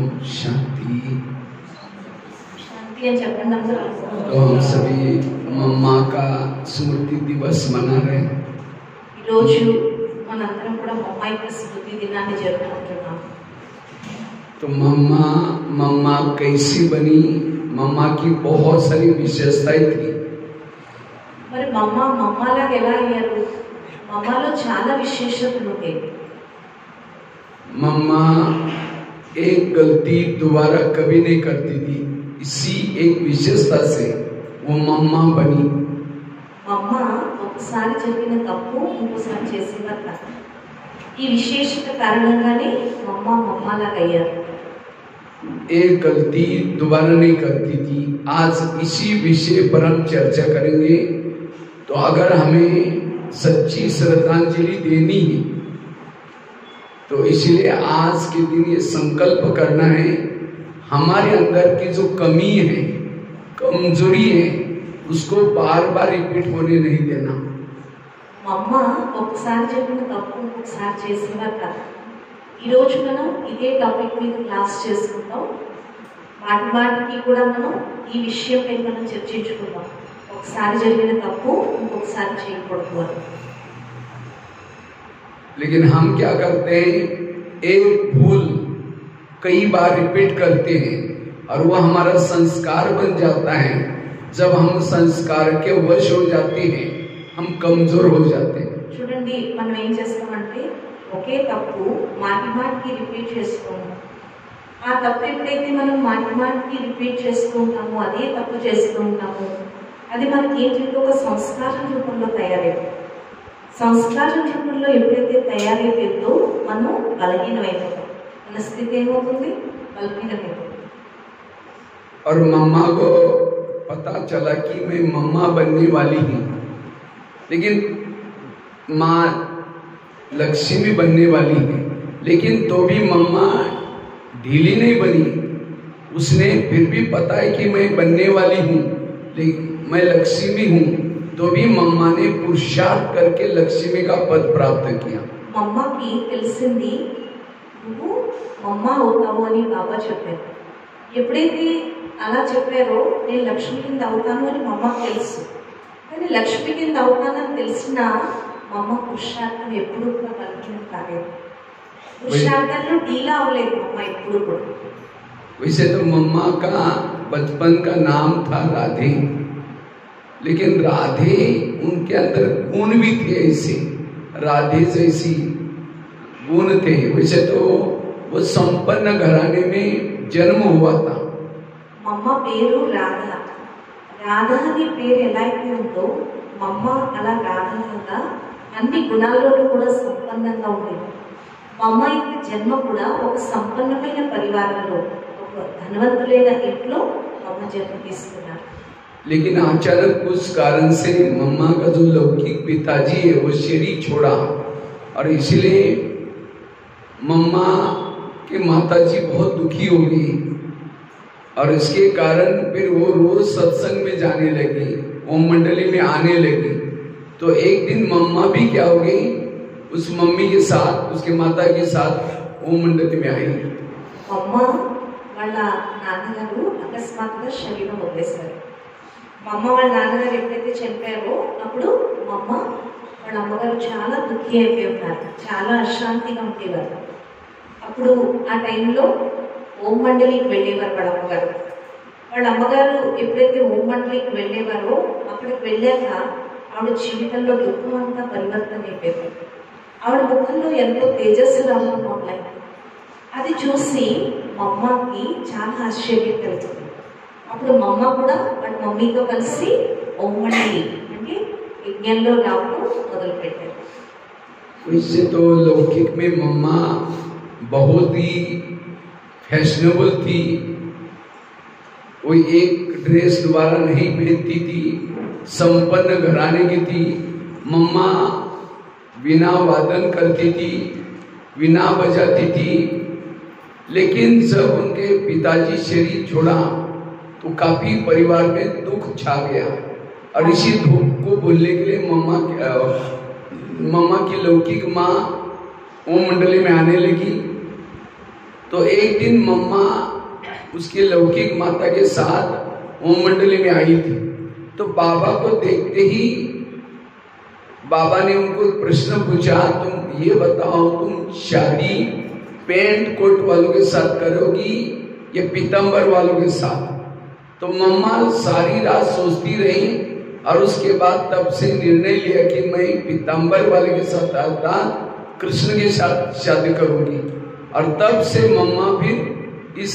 ओम शांति। शांति అని చెప్పండి అందరూ। तो हम सभी मम्मा का स्मृति दिवस मना रहे हैं। ఈ రోజు మనందరం కూడా మమ్మ యొక్క స్మృతి దినాన్ని జరుపుకుంటున్నాం। तो मम्मा कैसी बनी, मम्मा की बहुत सारी विशेषताएं थी। మరి మమ్మలాగా ఎలా అయ్యారు? మమ్మలో చాలా విశేషతలు ఉంటాయి। मम्मा एक गलती दोबारा कभी नहीं करती थी, इसी एक विशेषता से वो मम्मा बनी। మమ్మ ఒకసారి జరిగిన తప్పు ఇంకోసారి చేసేవారు కాదు। ఈ విశేషత కారణంగానే మమ్మలాగా అయ్యారు। एक गलती दोबारा नहीं करती थी। आज इसी विषय पर हम चर्चा करेंगे। तो अगर हमें सच्ची श्रद्धांजलि देनी है तो इसलिए आज के दिन ये संकल्प करना है, हमारे अंदर की जो कमी है, कमजोरी है, उसको बार बार रिपीट होने नहीं देना। మమ్మ ఒకసారి జరిగిన తప్పు ఇంకొకసారి చేసేవారు కాదు। ఈరోజు మనం ఇదే టాపిక్ మీద క్లాస్ చేసుకుందాం। మాటికి కూడా మనం ఈ విషయంపై మనం చర్చించుకుందాం। ఒకసారి జరిగిన తప్పు ఇంకొకసారి చేయకూడదు। लेकिन हम क्या करते हैं, एक भूल कई बार रिपीट करते हैं और वो हमारा संस्कार बन जाता है। जब हम संस्कार के वश हो जाते हैं, हम कमजोर हो जाते हैं। చూడండి, మనం ఏం చేస్తామంటే ఒకే తప్పు మాటికి రిపీట్ చేస్తున్నాము। ఆ తప్పు ఎప్పుడైతే మనం మాటికి రిపీట్ చేస్తూ ఉంటామో, అదే తప్పు చేస్తూ ఉంటాము, అది మనకి ఏంటంటే ఒక సంస్కారం రూపంలో తయారైంది। సంస్కారం రూపంలో ఎప్పుడైతే తయారైపోయిందో మనం బలహీనమైపోతాం। మన స్థితి ఏమవుతుంది? బలహీనమైపోతుంది। और मम्मा को पता चला कि मैं मम्मा बनने वाली हूँ, लेकिन माँ लक्ष्मी बनने वाली है, लेकिन तो भी मम्मा ढीली नहीं बनी। उसने फिर भी पता है कि मैं बनने वाली हूँ, लेकिन मैं लक्ष्मी हूँ, तो भी मम्मा ने पुरुषार्थ करके लक्ष्मी का पद प्राप्त किया। మమ్మకి తెలిసింది నువ్వు మమ్మ అవుతావు అని బాబా చెప్పారు। ఎప్పుడైతే అలా చెప్పారో నేను లక్ష్మి కింద అవుతాను అని మమ్మకి తెలుసు, కానీ లక్ష్మి కింద అవుతానని తెలిసిన మమ్మ పురుషార్థం ఎప్పుడు కూడా బలహీనం కాలేదు। పురుషార్థంలో ఢీలా అవ్వలేదు మమ్మ ఎప్పుడు కూడా। वैसे तो मम्मा का बचपन का नाम था राधे, लेकिन राधे उनके अंदर गुण भी थे, ऐसे राधे जैसी गुण थे। वैसे तो वो संपन्न घराने में जन्म हुआ था। మమ్మ పేరు రాధ। రాధ అనే పేరు ఎలా అయితే ఉందో మమ్మ అలా రాధలాగా అన్ని గుణాల్లోనూ కూడా సంపన్నంగా ఉండేది। మమ్మ యొక్క జన్మ కూడా ఒక సంపన్నమైన పరివారంలో, ఒక ధనవంతులైన ఇంట్లో మమ్మ జన్మ తీసుకున్నారు। लेकिन अचानक कुछ कारण से मम्मा का जो लौकिक पिताजी है वो शरीर छोड़ा, और इसलिए मम्मा के माताजी बहुत दुखी हो गई, और इसके कारण फिर वो रोज सत्संग में जाने लगी, ओम मंडली में आने लगी। तो एक दिन मम्मा भी क्या हो गई, उस मम्मी के साथ, उसके माता के साथ ओम मंडली में आई। మమ్మ వాళ్ళ నాన్నగారు అకస్మాత్తుగా శరీరం వదిలేశారు। మమ్మ వాళ్ళ నాన్నగారు ఎప్పుడైతే చనిపోయారో అప్పుడు మమ్మ వాళ్ళ అమ్మగారు చాలా దుఃఖి అయిపోయి ఉన్నారు, చాలా అశాంతిగా ఉండేవారు। అప్పుడు ఆ టైంలో ఓం మండలికి వెళ్ళేవారు వాళ్ళ అమ్మగారు। వాళ్ళ అమ్మగారు ఎప్పుడైతే ఓం మండలికి వెళ్ళేవారో అక్కడికి వెళ్ళాక ఆవిడ జీవితంలో దుఃఖం అంతా పరివర్తన అయిపోయింది। ఆవిడ ముఖంలో ఎంతో తేజస్సు రావడం మొదలైంది। అది చూసి మమ్మకి చాలా ఆశ్చర్యం కలిగింది। అప్పుడు మమ్మ కూడా వాళ్ళ మమ్మీతో కలిసి ఓం మండలి అంటే యజ్ఞంలో రావడం మొదలుపెట్టారు। वैसे तो लौकिक में मम्मा बहुत ही फैशनेबल थी। वो एक ड्रेस दोबारा नहीं पहनती थी, संपन्न घराने की थी। मम्मा वीणा वादन करती थी, वीणा बजाती थी। लेकिन जब उनके पिताजी शरीर छोड़ा तो काफी परिवार में दुख छा गया, और इसी दुख को भूलने के लिए मम्मा की लौकिक माँ ओम मंडली में आने लगी। तो एक दिन मम्मा उसकी लौकिक माता के साथ ओम मंडली में आई थी। तो बाबा को देखते ही बाबा ने उनको प्रश्न पूछा, तुम ये बताओ, तुम शादी पैंट कोट वालों के साथ करोगी या पीताम्बर वालों के साथ? तो मम्मा सारी रात सोचती रही और उसके बाद तब से निर्णय लिया कि मैं पीताम्बर वाले के साथ अर्थात कृष्ण के साथ शादी करूंगी। और तब से मम्मा फिर इस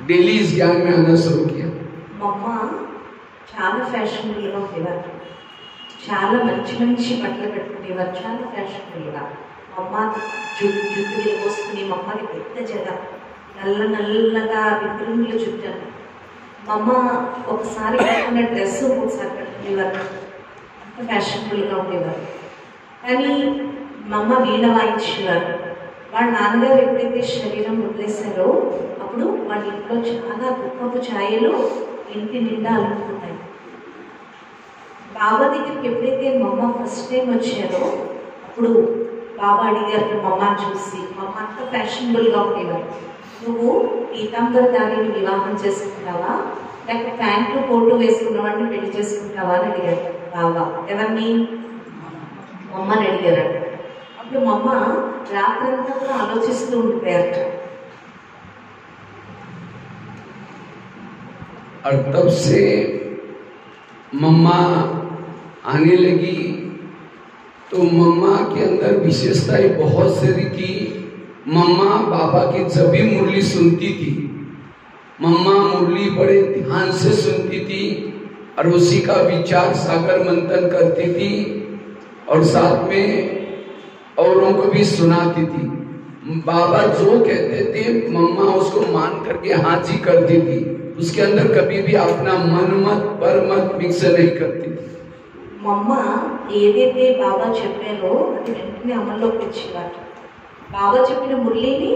डेली इस ज्ञान में आना शुरू किया। मम्मा చాలా ఫ్యాషనబుల్గా ఉండేవారు, చాలా మంచి మంచి బట్టలు పెట్టుకునేవారు, చాలా ఫ్యాషనబుల్గా. అమ్మ జుట్టు వస్తుంది, మమ్మది పెద్ద జడ, నల్లగా విగ్రహంలో చుట్టాను. అమ్మ ఒకసారి కట్టుకున్న డ్రెస్ ఒకసారి కట్టుకునేవారు, అంత ఫ్యాషనబుల్గా ఉండేవారు. కానీ మా అమ్మ వీణ వాయించేవారు. వాళ్ళ నాన్నగారు ఎప్పుడైతే శరీరం వదిలేశారో అప్పుడు వాళ్ళ ఇంట్లో చాలా దుఃఖపు ఛాయలు ఇంటి నిండా అలుముకున్నాయి. బాబా దగ్గరికి ఎప్పుడైతే మా అమ్మ ఫస్ట్ టైం వచ్చారో అప్పుడు బాబా అడిగారు మమ్మని చూసి, మమ్మ అంత ఫ్యాషనబుల్గా ఉండేవారు, నువ్వు పీతాంబరధారిని వివాహం చేసుకుంటావా లేక ప్యాంటు కోటు వేసుకున్న వాడిని పెళ్లి చేసుకుంటావా అని అడిగారు బాబా. ఎవరిని? మమ్మని అడిగారు. అప్పుడు మమ్మ రాత్రంతా కూడా ఆలోచిస్తూ ఉండిపోయారట. और तब से मम्मा आने लगी तो मम्मा के अंदर विशेषताएं बहुत सारी थी। मम्मा बाबा की जब भी मुरली सुनती थी, मम्मा मुरली बड़े ध्यान से सुनती थी और उसी का विचार सागर मंथन करती थी और साथ में औरों को भी सुनाती थी। बाबा जो कहते थे मम्मा उसको मान करके हाँ जी करती थी। उसके अंदर कभी भी अपना मन मत पर मत मिक्स नहीं करती थी। మమ్మ ఏదైతే బాబా చెప్పారో అది వెంటనే అమల్లోకి తెచ్చేవారు. బాబా చెప్పిన మురళిని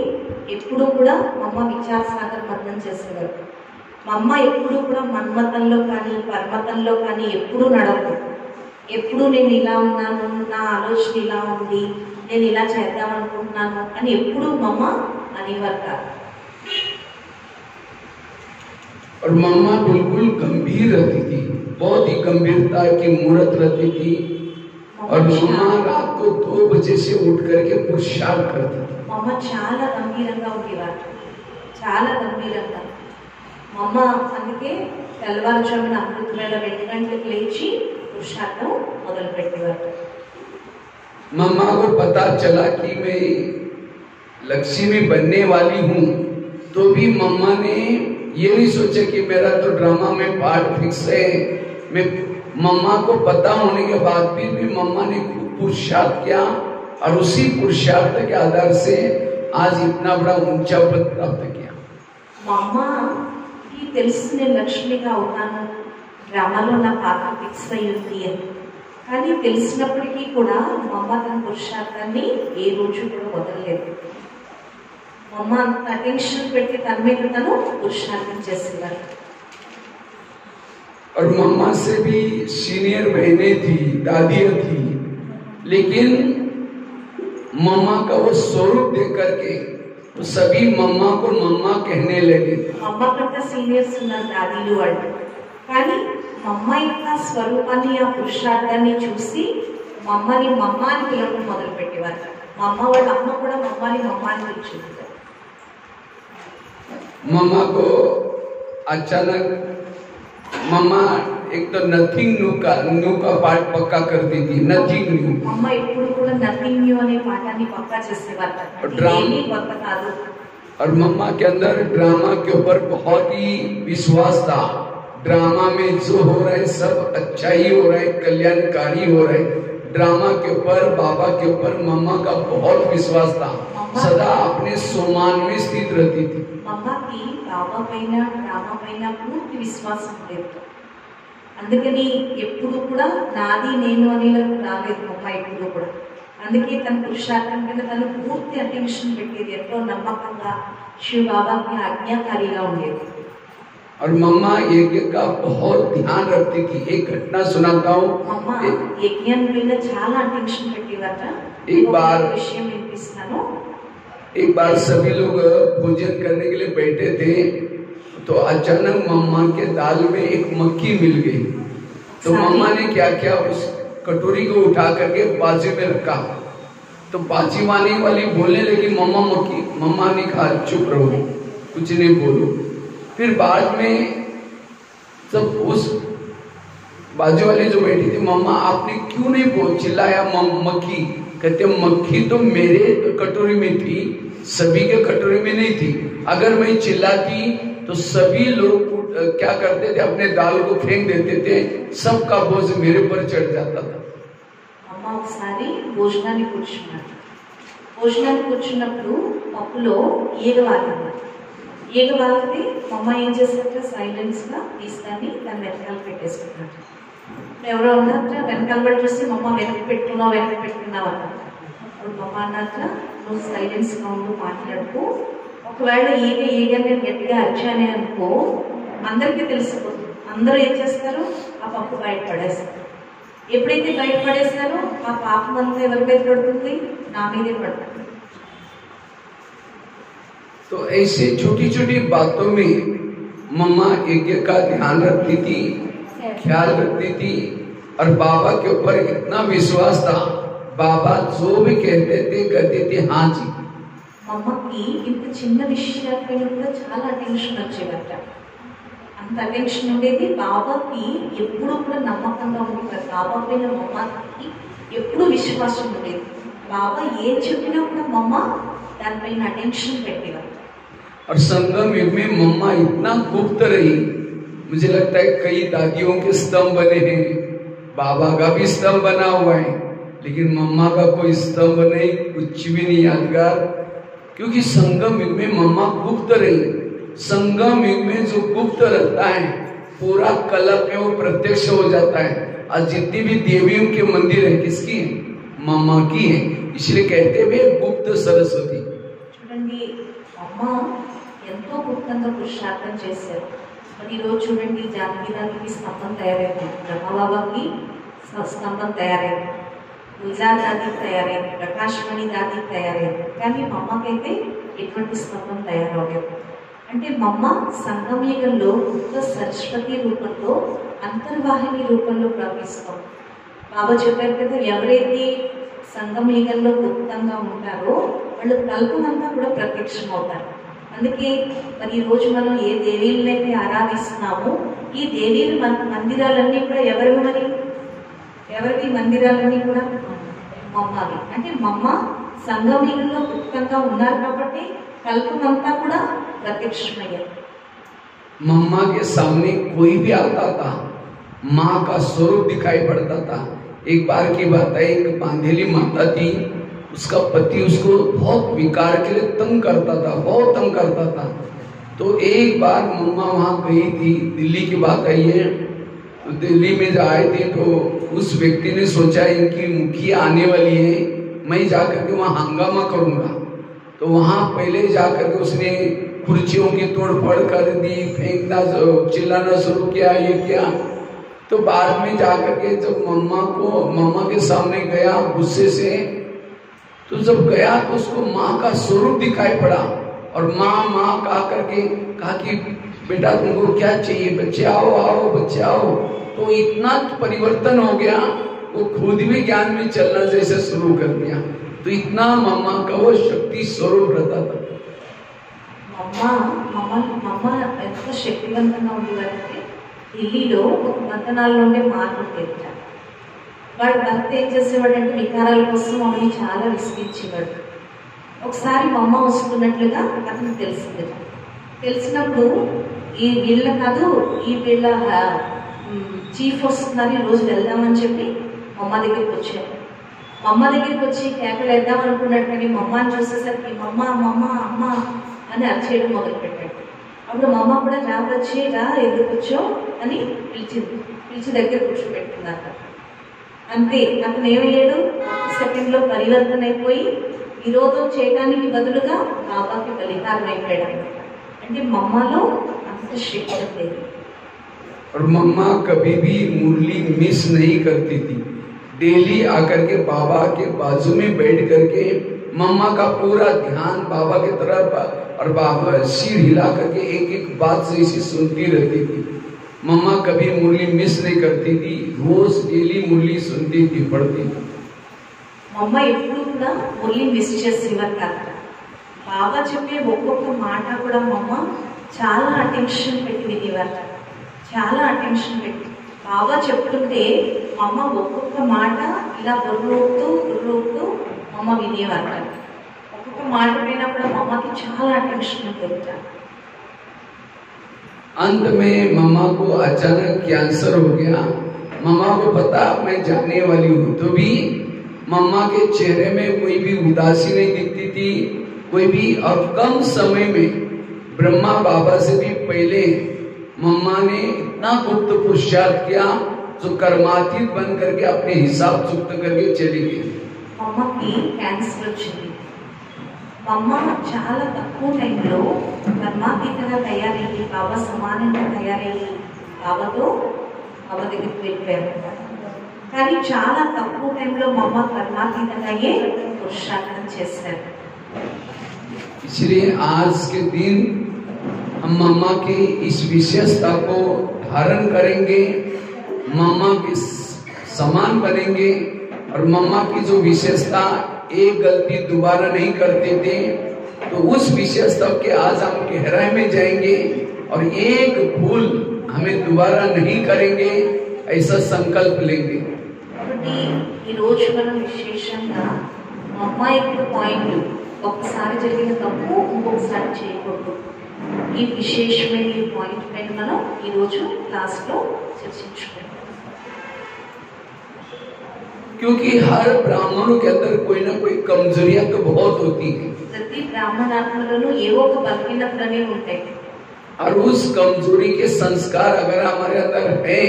ఎప్పుడూ కూడా మమ్మ విచార సాగర్ మన్నం చేసేవారు. మమ్మ ఎప్పుడూ కూడా మన్మతంలో కానీ పర్మతంలో కానీ ఎప్పుడూ నడవదు. ఎప్పుడు నేను ఇలా ఉన్నాను, నా ఆలోచన ఇలా ఉంది, నేను ఇలా చేద్దాం అనుకుంటున్నాను అని ఎప్పుడూ మమ్మ అనేవారు కాదు. और मम्मा बिल्कुल गंभीर रहती थी, बहुत ही गंभीरता की मूर्त रहती थी। और मम्मा रात को 2 बजे से उठ करके पुरुषार्थ करती थी। मम्मा చాలా గంభీరంగా ఉండేవారు, చాలా గంభీరంగా. మమ్మ అందుకే తెల్లవారుజామున అమృత వేళ 2 గంటలకు లేచి పురుషార్థం మొదలు పెట్టేవారు. मम्मा को पता चला कि मैं लक्ष्मी बनने वाली हूँ, तो भी मम्मा ने ये नहीं सोचा कि मेरा तो ड्रामा में पार्ट फिक्स है। मैं मम्मा को पता होने के बाद भी मम्मा ने पुरुषार्थ किया और उसी पुरुषार्थ के आधार से आज इतना बड़ा ऊंचा पद प्राप्त किया। मम्मा की తెలిసిన లక్ష్మిగా అవుతాను, డ్రామాలో నా పాత్ర ఫిక్స్ అయ్యింది అని. కానీ తెలిసినప్పటికీ కూడా మమ్మ తన పురుషార్థాన్ని ఏ రోజు కూడా వదలలేదు. మమ్మ అంత అటెన్షన్ పెట్టి తన మీద తను పురుషార్థం చేసేవారు. और मम्मा से भी सीनियर बहनें थी, दादियां थी, लेकिन मम्मा का वो स्वरूप देख करके तो सभी मम्मा को मम्मा कहने लगे। मम्मा कंటే సీనియర్స్ ఉన్నారు దాదీలు వాళ్ళు, కానీ మమ్మ యొక్క స్వరూపాన్ని ఆ పురుషార్థాన్ని చూసి మమ్మని మమ్మ అని పిలవడం మొదలు పెట్టేవారు. మమ్మ వాళ్ళ అమ్మ కూడా మమ్మని మమ్మ అని పిలిచేవారు. मम्मा को अचानक मम्मा एक तो नथिंग न्यू का पार्ट पक्का करती थी, नथिंग न्यू। मम्मा ఎప్పుడు కూడా నథింగ్ న్యూ అనే పాఠాన్ని పక్కా చేసేవారు, ఏమీ కొత్త కాదు. और मम्मा के अंदर ड्रामा के ऊपर बहुत ही विश्वास था। ड्रामा में जो हो रहा है सब अच्छा ही हो रहा है, कल्याणकारी हो रहा है। ड्रामा के ऊपर बाबा के ऊपर मम्मा का बहुत विश्वास था, सदा अपने सोमान में स्थित रहती थी। मम्मा की बाबा పైన డ్రామా పైన పూర్తి విశ్వాసం లేదు. అందుకని ఎప్పుడు కూడా నాది నేను అని రాలేదు మమ్మ ఎప్పుడు కూడా. అందుకే తన పురుషార్థం మీద తను పూర్తి అటెన్షన్ పెట్టేది, ఎంతో నమ్మకంగా శివ బాబాకి ఆజ్ఞాకారిగా ఉండేది. और मम्मा यज्ञ का बहुत ध्यान रखती थी। एक घटना सुनाता हूँ। मम्मा यज्ञ మీద చాలా అటెన్షన్ పెట్టేవారట. एक बार విషయం వినిపిస్తాను. एक बार सभी लोग भोजन करने के लिए बैठे थे, तो अचानक मम्मा के दाल में एक मक्खी मिल गई। तो मम्मा ने क्या किया, उस कटोरी को उठा करके बाजू में रखा। तो बाजी वाली बोलने लगी, मम्मा मक्खी। मम्मा ने कहा चुप रहो, कुछ नहीं बोलो। फिर बाद में सब उस बाजू वाली जो बैठी थी, मम्मा आपने क्यों नहीं चिल्लाया मक्खी? कहते मक्खी तो मेरे कटोरी में थी, सभी के कटोरी में नहीं थी। अगर मैं चिल्लाती तो सभी लोग क्या करते थे, अपने दाल को फेंक देते थे, सबका बोझ मेरे पर चढ़ जाता था। అమ్మ ఒకసారి భోజనానికి కూర్చున్నప్పుడు పప్పులో ఈగ వాలింది. ఈగ వాలితే అమ్మ ఏం చేస్తారంటే సైలెన్స్గా తీసుకొని దాన్ని వెనకాల పెట్టేసుకున్నారు. ఎవరో ఉన్నారట వెనకాల పడి చూసి మమ్మ వెనక్కి పెట్టుకున్నావు అన్నారు. అప్పుడు మమ్మ అన్నాక నువ్వు సైలెన్స్గా ఉండు, మాట్లాడుకో. ఒకవేళ ఈగని గట్టిగా అరిచానే అనుకో, అందరికీ తెలిసిపోతుంది. అందరూ ఏం చేస్తారు, ఆ పప్పు బయటపడేస్తారు. ఎప్పుడైతే బయటపడేస్తారో ఆ పాపం అంతా ఎవరి మీద పడుతుంది, నా మీదే పడుతుంది. तो ऐसे छोटी छोटी बातों में मम्मा यज्ञ का ध्यान रखती थी, ख्याल रखती थी, और बाबा के ऊपर इतना विश्वास था, बाबा जो भी कहते थे कहते थे हाँ जी। మమ్మకి ఇంత చిన్న విషయాలపై కూడా చాలా అటెన్షన్ వచ్చేదట. అంత అటెన్షన్ ఉండేది. బాబాకి ఎప్పుడు కూడా నమ్మకంగా ఉండేది. బాబా పైన మమ్మకి ఎప్పుడు విశ్వాసం ఉండేది. బాబా ఏం చెప్పినా కూడా మమ్మ దానిపైన అటెన్షన్ పెట్టేవారు. और संगम युग में मम्मा इतना गुप्त रही, मुझे लगता है कई दादियों के स्तंभ बने हैं, बाबा का भी स्तंभ बना हुआ है, लेकिन मम्मा का कोई स्तंभ नहीं, कुछ भी नहीं यादगार, क्योंकि संगम युग में मम्मा गुप्त रही। संगम युग में जो गुप्त रहता है पूरा कलप में वो प्रत्यक्ष हो जाता है। और जितनी भी देवियों के मंदिर है किसकी है, मम्मा की है, इसलिए कहते हुए गुप्त सरस्वती। చూడండి అమ్మ ఎంతో గుప్తంగా పురుషార్థం చేశారు. మరి ఈరోజు చూడండి జానకిదానికి స్తంభం తయారైంది, బ్రహ్మబాబాకి స్తంభం తయారైంది, పూజా దాదికి తయారైంది, ప్రకాశమణి దాదికి తయారైంది. కానీ మమ్మకైతే ఎటువంటి స్తంభం తయారవలేదు. అంటే మమ్మ సంగమయుగంలో గుప్త సరస్వతి రూపంలో అంతర్వాహిని రూపంలో ప్రవహిస్తాం. బాబా చెప్పారు కదా, ఎవరైతే సంగమయుగంలో గుప్తంగా ఉంటారో వాళ్ళు కల్పనంతా కూడా ప్రత్యక్షం అవుతారు. అందుకే మరి ఈరోజు మనం ఏ దేవీలనైతే ఆరాధిస్తున్నామో ఈ దేవీల మందిరాలన్నీ కూడా ఎవరివి మందిరాలన్నీ కూడా మమ్మవి. అంటే మమ్మ సంగమయుగంలో గుప్తంగా ఉన్నారు కాబట్టి కల్పనంతా కూడా ప్రత్యక్షమయ్యారు. मम्मा के सामने कोई भी आता था, माँ का स्वरूप दिखाई पड़ता था। एक बार की बात है, एक बांधेली माता थी, उसका पति उसको बहुत विकार के लिए तंग करता था, बहुत तंग करता था। तो एक बार मम्मा वहाँ गई थी, दिल्ली की बात आई है, तो दिल्ली में जब आए थे तो उस व्यक्ति ने सोचा इनकी मुखिया आने वाली है, मैं जाकर के वहाँ हंगामा करूँगा। तो वहाँ पहले जाकर के उसने कुर्सियों की तोड़फोड़ कर दी, फेंकना चिल्लाना शुरू किया, ये किया। तो बाद में जाकर के जब मम्मा के सामने गया गुस्से से, तो जब गया तो उसको माँ का स्वरूप दिखाई पड़ा, और माँ कहा करके कहा कि बेटा तुमको क्या चाहिए, बच्चे आओ आओ बच्चे आओ। तो इतना परिवर्तन हो गया, वो खुद भी ज्ञान में चलना जैसे शुरू कर दिया। तो इतना मम्मा का वो शक्ति स्वरूप रहता था। మమ్మ ఎంత శక్తివంతంగా ఉండేవారంటే ఢిల్లీలో ఒక బంధనాల్లో ఉండే మార్పు ఉండేది. వాడు భర్త ఏం చేసేవాడంటే వికారాల కోసం మమ్మల్ని చాలా విసిగించేవాడు. ఒకసారి మమ్మ వస్తున్నట్లుగా అతనికి తెలిసినప్పుడు ఈ వీళ్ళ కాదు, ఈ వీళ్ళ చీఫ్ వస్తున్నారు, ఈరోజు వెళ్దామని చెప్పి మమ్మ దగ్గరికి వచ్చారు. మమ్మ దగ్గరికి వచ్చి కేకలు వేద్దాం అనుకున్నాడు, కానీ మమ్మని చూసేసరికి మమ్మ మమ్మ అమ్మ అని అరిచేయడం మొదలుపెట్టాడు. అప్పుడు మమ్మ కూడా రా ఎందుకు వచ్చో అని పిలిచి దగ్గర కూర్చోబెట్టుకున్నాక అంతే. అతను ఏమయ్యాడు, సెకండ్లో పరివర్తన అయిపోయి విరోధం చేయడానికి బదులుగా బాబాకి బలిహారం అయిపోయాడు. అంటే మమ్మలో అంత శక్తి లేదు. और मम्मा कभी भी मुरली मिस नहीं करती थी, डेली आकर के बाबा के बाजू में बैठ करके मम्मा का पूरा ध्यान बाबा की तरफ और बाबा सिर हिला करके एक एक बात से इसी सुनती रहती थी। मम्मा कभी मुरली मिस नहीं करती थी, रोज डेली मुरली सुनती थी, पढ़ती थी। मम्मा ఎప్పుడు కూడా మురళి మిస్ చేసేవారు కాదు. బాబా చెప్పే ఒక్కొక్క మాట కూడా మమ్మ చాలా అటెన్షన్ పెట్టి వినేవారు. చాలా అటెన్షన్ పెట్టి బాబా చెప్తుంటే మమ్మ ఒక్కొక్క మాట ఇలా బుర్రూపుతూ మమ్మ వినేవారు. ఒక్కొక్క మాట విన్నప్పుడు మమ్మకి చాలా అటెన్షన్ ఉంటుంది. अंत में मम्मा को अचानक कैंसर हो गया। मम्मा को पता मैं जाने वाली हूँ, तो भी मम्मा के चेहरे में कोई भी उदासी नहीं दिखती थी, कोई भी। और कम समय में ब्रह्मा बाबा से भी पहले मम्मा ने इतना गुप्त पुरुषार्थ किया जो कर्मातीत बन करके अपने हिसाब चुक्त करके चली गई। मम्मा की कैंसर వచ్చింది. మమ్మ చాలా తక్కువ టైంలో కర్మాతీతంగా తయారయ్యి బాబా సమానంగా తయారయ్యి బాబాతో బాబా దగ్గరికి వెళ్ళిపోయారు. కానీ చాలా తక్కువ టైంలో మమ్మ కర్మాతీతంగా పురుషార్థం చేశారు. इसलिए आज के दिन हम मम्मा की इस विशेषता को धारण करेंगे, मम्मा के समान बनेंगे। और मम्मा की जो विशेषता, एक गलती दोबारा नहीं करते थे, तो उस विशेषता के आज हम गहराई में जाएंगे और एक भूल हमें दोबारा नहीं करेंगे, ऐसा संकल्प लेंगे। ఈ రోజు మనం విశేషంగా మమ్మ యొక్క పాయింట్, ఒక్కసారి జరిగిన తప్పు ఇంకొకసారి చేయకూడదు. ఈ విశేషమైన ఈ పాయింట్ పైన మనం ఈ రోజు క్లాస్ లో చర్చించుకుంటాం. क्योंकि हर ब्राह्मणों के अंदर कोई ना कोई कमजोरियां तो बहुत होती है, ప్రతి బ్రాహ్మణాత్మలలో ఏవో ఒక బలహీనతలనే ఉంటాయి. और उस कमजोरी के संस्कार अगर हमारे अंदर है,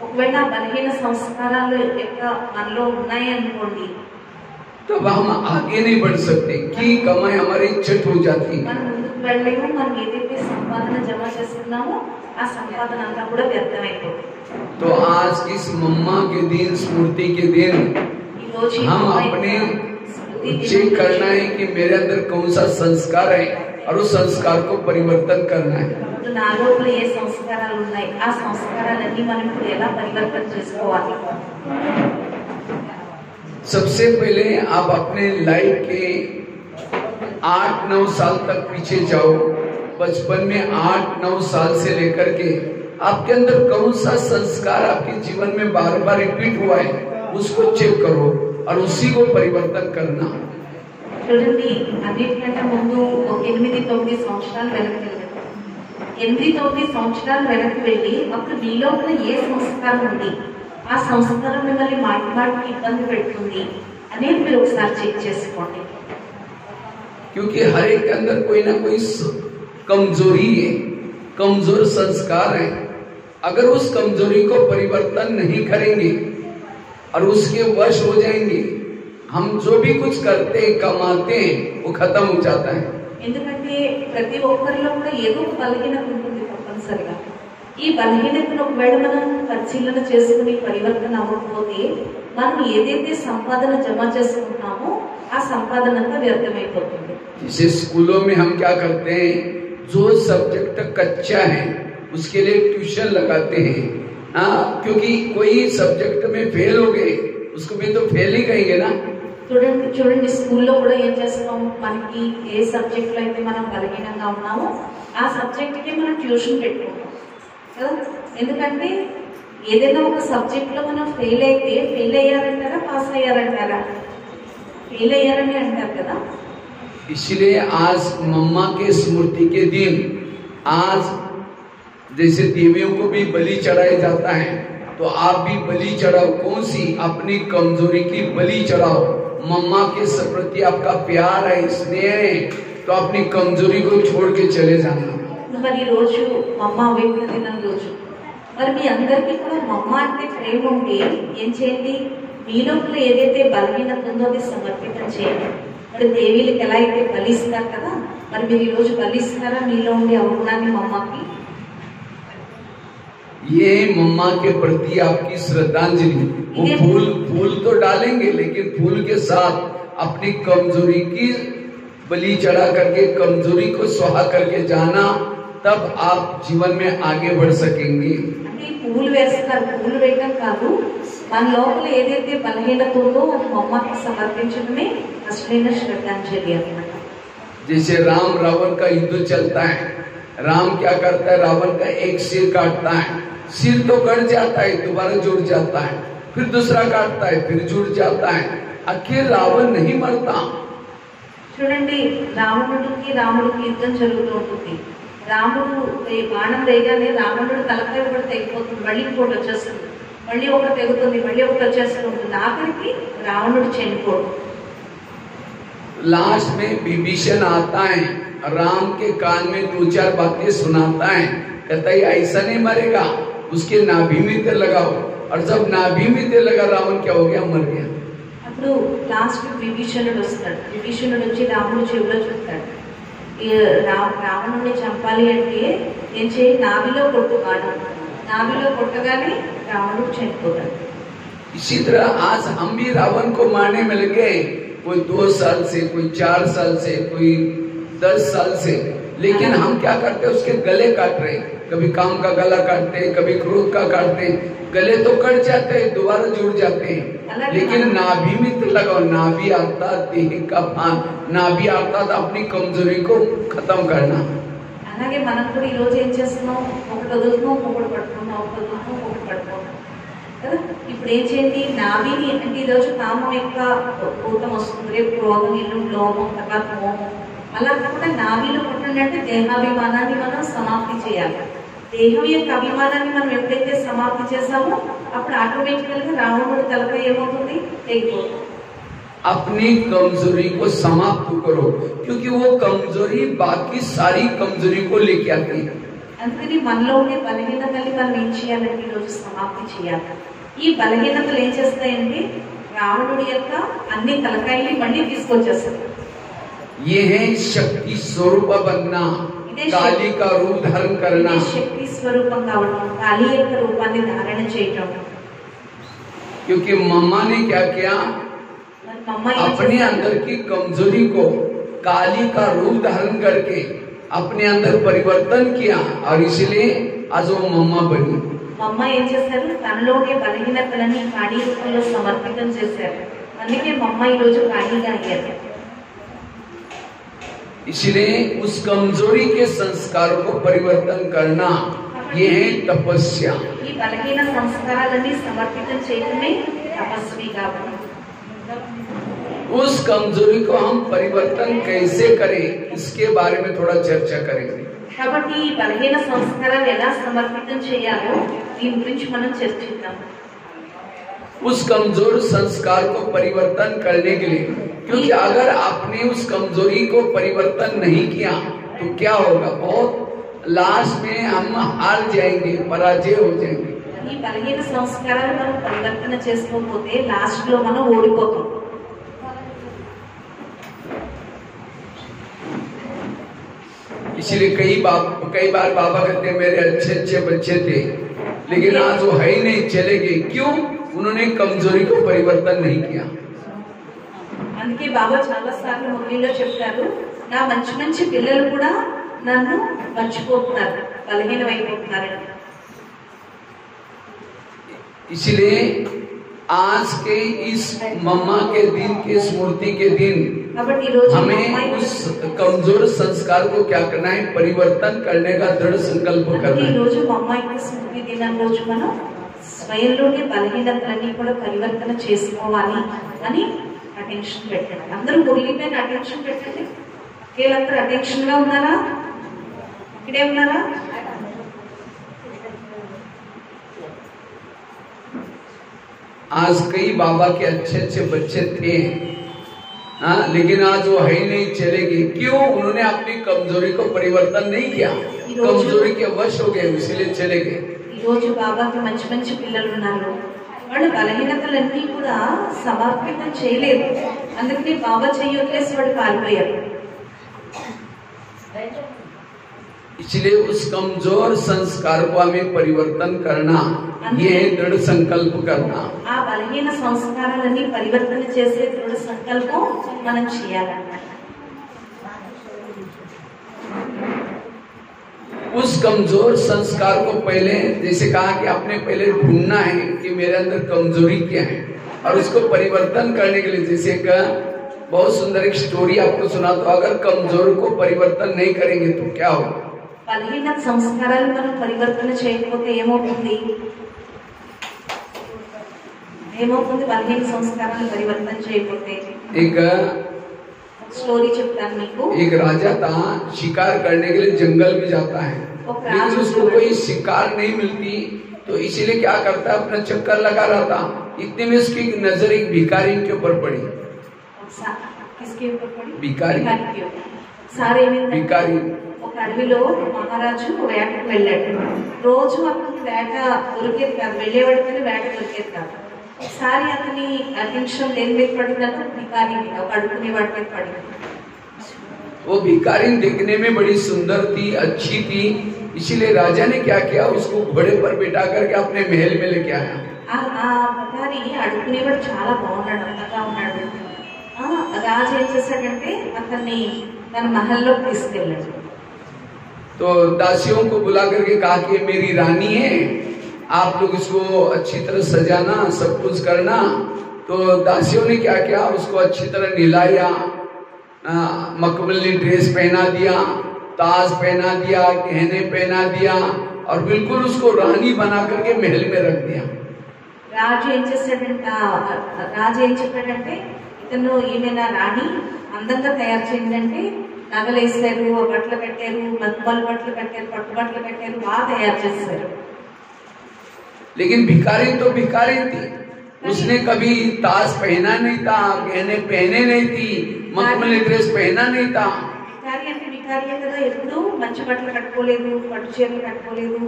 ఒకవేళ బలహీన సంస్కారాలు యొక్క మనలో ఉన్నాయి అనుకోండి, तब हम आगे नहीं बढ़ सकते, की कमाई हमारी छट हो जाती है। మనం ముందుకు వెళ్ళలేము. మనం ఏదైతే సంపాదన జమ చేసుకున్నామో ఆ సంపాదన అంతా కూడా వ్యర్థమైపోతుంది. तो आज इस मम्मा के दिन, स्मृति के दिन, हम अपने चेक करना है कि मेरे अंदर कौन सा संस्कार है और उस संस्कार को परिवर्तन करना है। నా లోపల ఏ సంస్కారాలు ఉన్నాయి, ఆ సంస్కారాలన్నీ మనం ఇప్పుడు ఎలా పరివర్తన చేసుకోవాలి? सबसे पहले आप अपने लाइफ के 8-9 साल तक पीछे जाओ। बचपन में 8-9 साल से लेकर के आपके अंदर कौन सा संस्कार आपके जीवन में बार बार रिपीट हुआ है, उसको चेक करो और उसी को परिवर्तन करना। చూడండి, అన్నిటికంటే ముందు ఒక 8-9 సంవత్సరాలు వెనక్కి వెళ్ళండి. 8-9 సంవత్సరాలు వెనక్కి వెళ్ళి అప్పుడు మీ లోపల ఏ సంస్కారం ఉంది, ఆ సంస్కారం మిమ్మల్ని మాటిమాటికి ఇబ్బంది పెడుతుంది అనేది మీరు ఒకసారి చెక్ చేసుకోండి. क्योंकि हर एक के अंदर कोई ना कोई कमजोरी है, कमजोर संस्कार है। अगर उस कमजोरी को परिवर्तन नहीं करेंगे और उसके वश हो जाएंगे, हम जो भी कुछ करते हैं, कमाते हैं, वो खत्म हो जाता है। ఎందుకంటే ప్రతి ఒక్కరిలో కూడా ఏదో ఒక బలహీనత ఉంటుంది తప్పనిసరిగా. ఈ బలహీనతను ఒకవేళ మనం పరిశీలన చేసుకుని పరివర్తన అవ్వకపోతే మనం ఏదైతే సంపాదన జమ చేసుకుంటున్నామో ఆ సంపాదన అంతా వ్యర్థమైపోతుంది. जैसे स्कूलों में हम क्या करते हैं, जो सब्जेक्ट कच्चा है उसके लिए ट्यूशन लगाते हैं। हाँ, क्योंकि कोई सब्जेक्ट में फेल हो गए उसको भी तो फेल ही कहेंगे ना। చూడండి స్కూల్లో కూడా ఏం చేస్తాం, మనకి ఏ సబ్జెక్ట్లో అయితే మనం బలహీనంగా ఉన్నామో ఆ సబ్జెక్ట్కి మనం ట్యూషన్ పెట్టుకుంటాం కదా. ఎందుకంటే ఏదైనా ఒక సబ్జెక్ట్లో మనం ఫెయిల్ అయితే ఫెయిల్ అయ్యారంటారా, పాస్ అయ్యారంటారా? ఫెయిల్ అయ్యారని అంటారు కదా. इसलिए आज मम्मा के स्मृति के दिन, आज जैसे देवियों को भी बलि चढ़ाया जाता है, तो आप भी बलि चढ़ाओ। कौन सी? अपनी कमजोरी की बलि चढ़ाओ। मम्मा के प्रति आपका प्यार है, स्नेह है, तो अपनी कमजोरी को छोड़ के चले जाना। మరి ఈ రోజు మమ్మ అవేజ్ఞ దినం రోజు, మరి మీ అందరికీ కూడా మమ్మ అంటే ప్రేమ ఉంటే ఏం చేయండి, మీ లోపల ఏదైతే బలహీనత ఉందో అది సమర్పితం చేయండి. మరి దేవీలకు ఎలా అయితే బలిస్తారు కదా, మరి మీరు ఈ రోజు బలిస్తారా మీలో ఉండే అవగుణాన్ని మమ్మకి? ये मम्मा के प्रति आपकी श्रद्धांजलि। वो फूल तो डालेंगे, लेकिन फूल के साथ अपनी कमजोरी की बलि चढ़ा करके, कमजोरी को सुहा करके जाना, तब आप जीवन में आगे बढ़ सकेंगे। అంటే ఈ పూలు వేస్తారు, పూలు వేయడం కాదు, మన లోపల ఏదైతే బలహీనత ఉందో అది మమ్మకి సమర్పించడమే అసలైన శ్రద్ధాంజలి అన్నమాట। जैसे राम रावण का युद्ध चलता है, राम क्या करता है, रावण का एक सिर काटता है, सिर तो कट जाता है, दोबारा जुड़ जाता है, फिर दूसरा काटता है, फिर जुड़ जाता है, आखिर रावण नहीं मरता। చూడండి, రాముడికి యుద్ధం జరుగుతూ ఉంటుంది। రాముడు బాణం వేయగానే రావణుడు తలకాయ కూడా తెగిపోతుంది, మళ్ళీ ఇంకోటి వచ్చేస్తుంది, మళ్ళీ ఒకటి తెగుతుంది, మళ్ళీ ఒకటి వచ్చేస్తూ ఉంటుంది, ఆఖరికి రావణుడు చనిపోడు। लास्ट में विभीषण आता है, राम के कान में 2-4 बातें सुनाता है, कहता है ऐसा नहीं मरेगा, उसके नाभि में तेल लगाओ, और जब नाभि में तेल लगा रावण क्या हो गया, मर गया। అప్పుడు లాస్ట్ విభీషణుడు వస్తాడు, విభీషణుడు వచ్చి రాముడు చెవిలో చెప్తాడు, రావణుడిని చంపాలి అంటే ఏం చేయి, నాభిలో కొట్టు బాణం, నాభిలో కొట్టగానే రావణుడు చనిపోతాడు। इसी तरह आज हम भी रावण को मारने में लगे, कोई 2 साल से, कोई 4 साल से, कोई 10 साल से, लेकिन हम क्या करते हैं, उसके गले काट रहे हैं, कभी काम का गला काटते हैं, कभी क्रोध का काटते हैं, गले तो कट जाते हैं, दोबारा जुड़ जाते हैं, लेकिन नाभि में तो लगाओ, नाभि अर्थात देह का भान, नाभि अर्थात अपनी कमजोरी को खत्म करना। అలాగే మనం కూడా ఈ రోజు ఏం చేస్తున్నాం, ఒకటి వదులుతున్నాం, ఒకటి పట్టుకున్నాం, ఒకటి వదులుతున్నాం, ఒకటి పట్టుకున్నాం కదా। ఇప్పుడు ఏం చేయండి, నాభిని అంటే ఈరోజు కామం యొక్క భూతం వస్తుంది, రేపు క్రోధం, ఎల్లుండి లోభం, తర్వాత మోహం, అలా కూడా నాభిలో పుట్టండి అంటే దేహాభిమానాన్ని మనం సమాప్తి చేయాలి। దేహం యొక్క అభిమానాన్ని మనం ఎప్పుడైతే సమాప్తి చేసామో అప్పుడు ఆటోమేటికల్ గా రావణుడి తలకాయ ఏమవుతుంది, తెగిపోతుంది। अपनी कमजोरी को समाप्त करो, क्योंकि वो कमजोरी बाकी सारी कमजोरी को लेके आती है। అందుకని మనలో ఉండే బలహీనతల్ని మనం ఏం చేయాలంటే ఈరోజు సమాప్తి చేయాలి। ఈ బలహీనతలు ఏం చేస్తాయంటే రావణుడి యొక్క అన్ని తలకాయల్ని మళ్ళీ తీసుకొచ్చేస్తాయి। ये है शक्ति स्वरूप बनना, काली का रूप धारण करना, శక్తి స్వరూపం కావడం, కాళీ యొక్క రూపాన్ని ధారణ చేయటం। क्योंकि मम्मा ने क्या किया, अपने अंदर की कमजोरी को काली का रूप धारण करके अपने अंदर परिवर्तन किया, और इसलिए आज वो मम्मा बनी। మమ్మ ఏం చేశారు, తనలోనే బలహీనతలని కాళీ రూపంలో సమర్పితం చేశారు, అందుకే మమ్మ ఈరోజు కాళీగా అయ్యారు। इसलिए उस कमजोरी के संस्कार को परिवर्तन करना, ये है तपस्या। ఈ బలహీన సంస్కారాలని సమర్పితం చేయడమే తపస్వి కావడం। उस कमजोरी को हम परिवर्तन कैसे करें, इसके बारे में थोड़ा चर्चा करेंगे। కాబట్టి ఈ బలహీన సంస్కారాలు ఎలా సమర్పితం చేయాలో దీని గురించి మనం చర్చిద్దాం। उस कमजोर संस्कार को परिवर्तन करने के लिए, क्योंकि अगर आपने उस कमजोरी को परिवर्तन नहीं किया तो क्या होगा, बहुत लास्ट में हम हार जाएंगे, पराजय हो जाएंगे। ఈ బలహీన సంస్కారాలు మనం పరివర్తన చేసుకోకపోతే లాస్ట్ లో మనం ఓడిపోతాం। इसलिए कई बार बाबा कहते हैं मेरे अच्छे अच्छे बच्चे थे, लेकिन आज वो है ही नहीं, चले गए, क्यों, उन्होंने कमजोरी को परिवर्तन नहीं किया। అందుకే బాబా చాలా సార్లు మురళిలో చెప్తారు, నా మంచి మంచి పిల్లలు కూడా నన్ను మర్చిపోతున్నారు, బలహీనమైపోతున్నారు। इसलिए आज के इस मम्मा के दिन के स्मृति के दिन కాబట్టి ఈ రోజు हमें उस कमजोर संस्कार को क्या करना है, परिवर्तन करने का दृढ़ संकल्प करना ఈ है। రోజు మా అమ్మాయికి స్మృతి దినం రోజు మనం స్వయంలోని బలహీనతలన్నీ కూడా పరివర్తన చేసుకోవాలి అని అటెన్షన్ పెట్టండి। అందరూ మురళి పైన అటెన్షన్ పెట్టండి। వీళ్ళందరూ అటెన్షన్ గా ఉన్నారా, ఇక్కడే ఉన్నారా? आज कई बाबा के अच्छे अच्छे बच्चे थे, हाँ, लेकिन आज वो है ही नहीं, चले गए, क्यों, उन्होंने अपनी कमजोरी को परिवर्तन नहीं किया, कमजोरी के वश हो गए, इसलिए चले गए। ఈ రోజు బాబాకి మంచి మంచి పిల్లలు ఉన్నారు, వాళ్ళు బలహీనతలన్నీ కూడా సమర్పితం చేయలేదు, అందుకని బాబా చెయ్యి వదిలేసి వాడు పారిపోయారు। इसलिए उस कमजोर संस्कार को हमें परिवर्तन करना, ये है दृढ़ संकल्प करना। ఆ బలహీన సంస్కారాలన్నీ పరివర్తన చేసే దృఢ సంకల్పం మనం చేయాలన్నమాట। उस कमजोर संस्कार को पहले, जैसे कहा कि आपने पहले ढूंढना है कि मेरे अंदर कमजोरी क्या है, और उसको परिवर्तन करने के लिए, जैसे एक बहुत सुंदर एक स्टोरी आपको सुना, तो अगर कमजोर को परिवर्तन नहीं करेंगे तो क्या होगा? బలహీన సంస్కారాలు మనం పరివర్తన చేయకపోతే ఏమవుతుంది? బలహీన సంస్కారాలు పరివర్తన చేయకపోతే एक स्टोरी చెప్తాను మీకు। एक राजा था, शिकार करने के लिए जंगल में जाता है, लेकिन उसको कोई शिकार नहीं मिलती, तो इसीलिए क्या करता है, अपना चक्कर लगा रहा था। इतने में उसकी नजर एक भिखारी के ऊपर पड़ी। किसके ऊपर पड़ी? भिखारी। सारे भिखारी ఒక అడవిలో మహారాజు వేటకు వెళ్ళాడు। రోజు అతనికి వేట దొరికేది కాదు, వెళ్ళేవాడి కానీ వేట దొరికేది కాదు। ఒకసారి అతని అటెన్షన్ దేని మీద పడిందంటే భికారి మీద, ఒక అడుగునేవాడి మీద పడింది। वो भिखारी देखने में बड़ी सुंदर थी, अच्छी थी, इसीलिए राजा ने क्या किया, उसको घोड़े पर बिठा करके अपने महल में लेके आया। ఆ భికారి అడుగునేవాడు చాలా బాగున్నాడు, అందంగా ఉన్నాడు। రాజు ఏం చేశాడంటే అతన్ని తన మహల్లోకి తీసుకెళ్ళాడు। तो दासियों को बुला करके कहा कि मेरी रानी है, आप लोग इसको अच्छी तरह सजाना, सब कुछ करना। तो दासियों ने क्या किया, उसको अच्छी तरह नहलाया, मखमली ड्रेस पहना दिया, ताज पहना दिया, गहने पहना दिया, और बिल्कुल उसको रानी बना करके महल में रख दिया। రాజు ఏం చెప్పాడంటే ఇతను ఈమె నా రాణి, అందంగా తయారు చేయండి అంటే నగలేసారు, బట్టలు కట్టారు, మద్బాలు బట్టలు కట్టారు, పట్టు బట్టలు కట్టారు, బాగా తయారు చేశారు। लेकिन भिखारी तो भिखारी थी, उसने कभी ताज पहना नहीं था, गहने पहने नहीं थी, मखमली ड्रेस पहना नहीं था। భికారి అంటే భికారియే కదా, ఎప్పుడు మంచి బట్టలు కట్టుకోలేదు, పట్టు చీరలు కట్టుకోలేదు,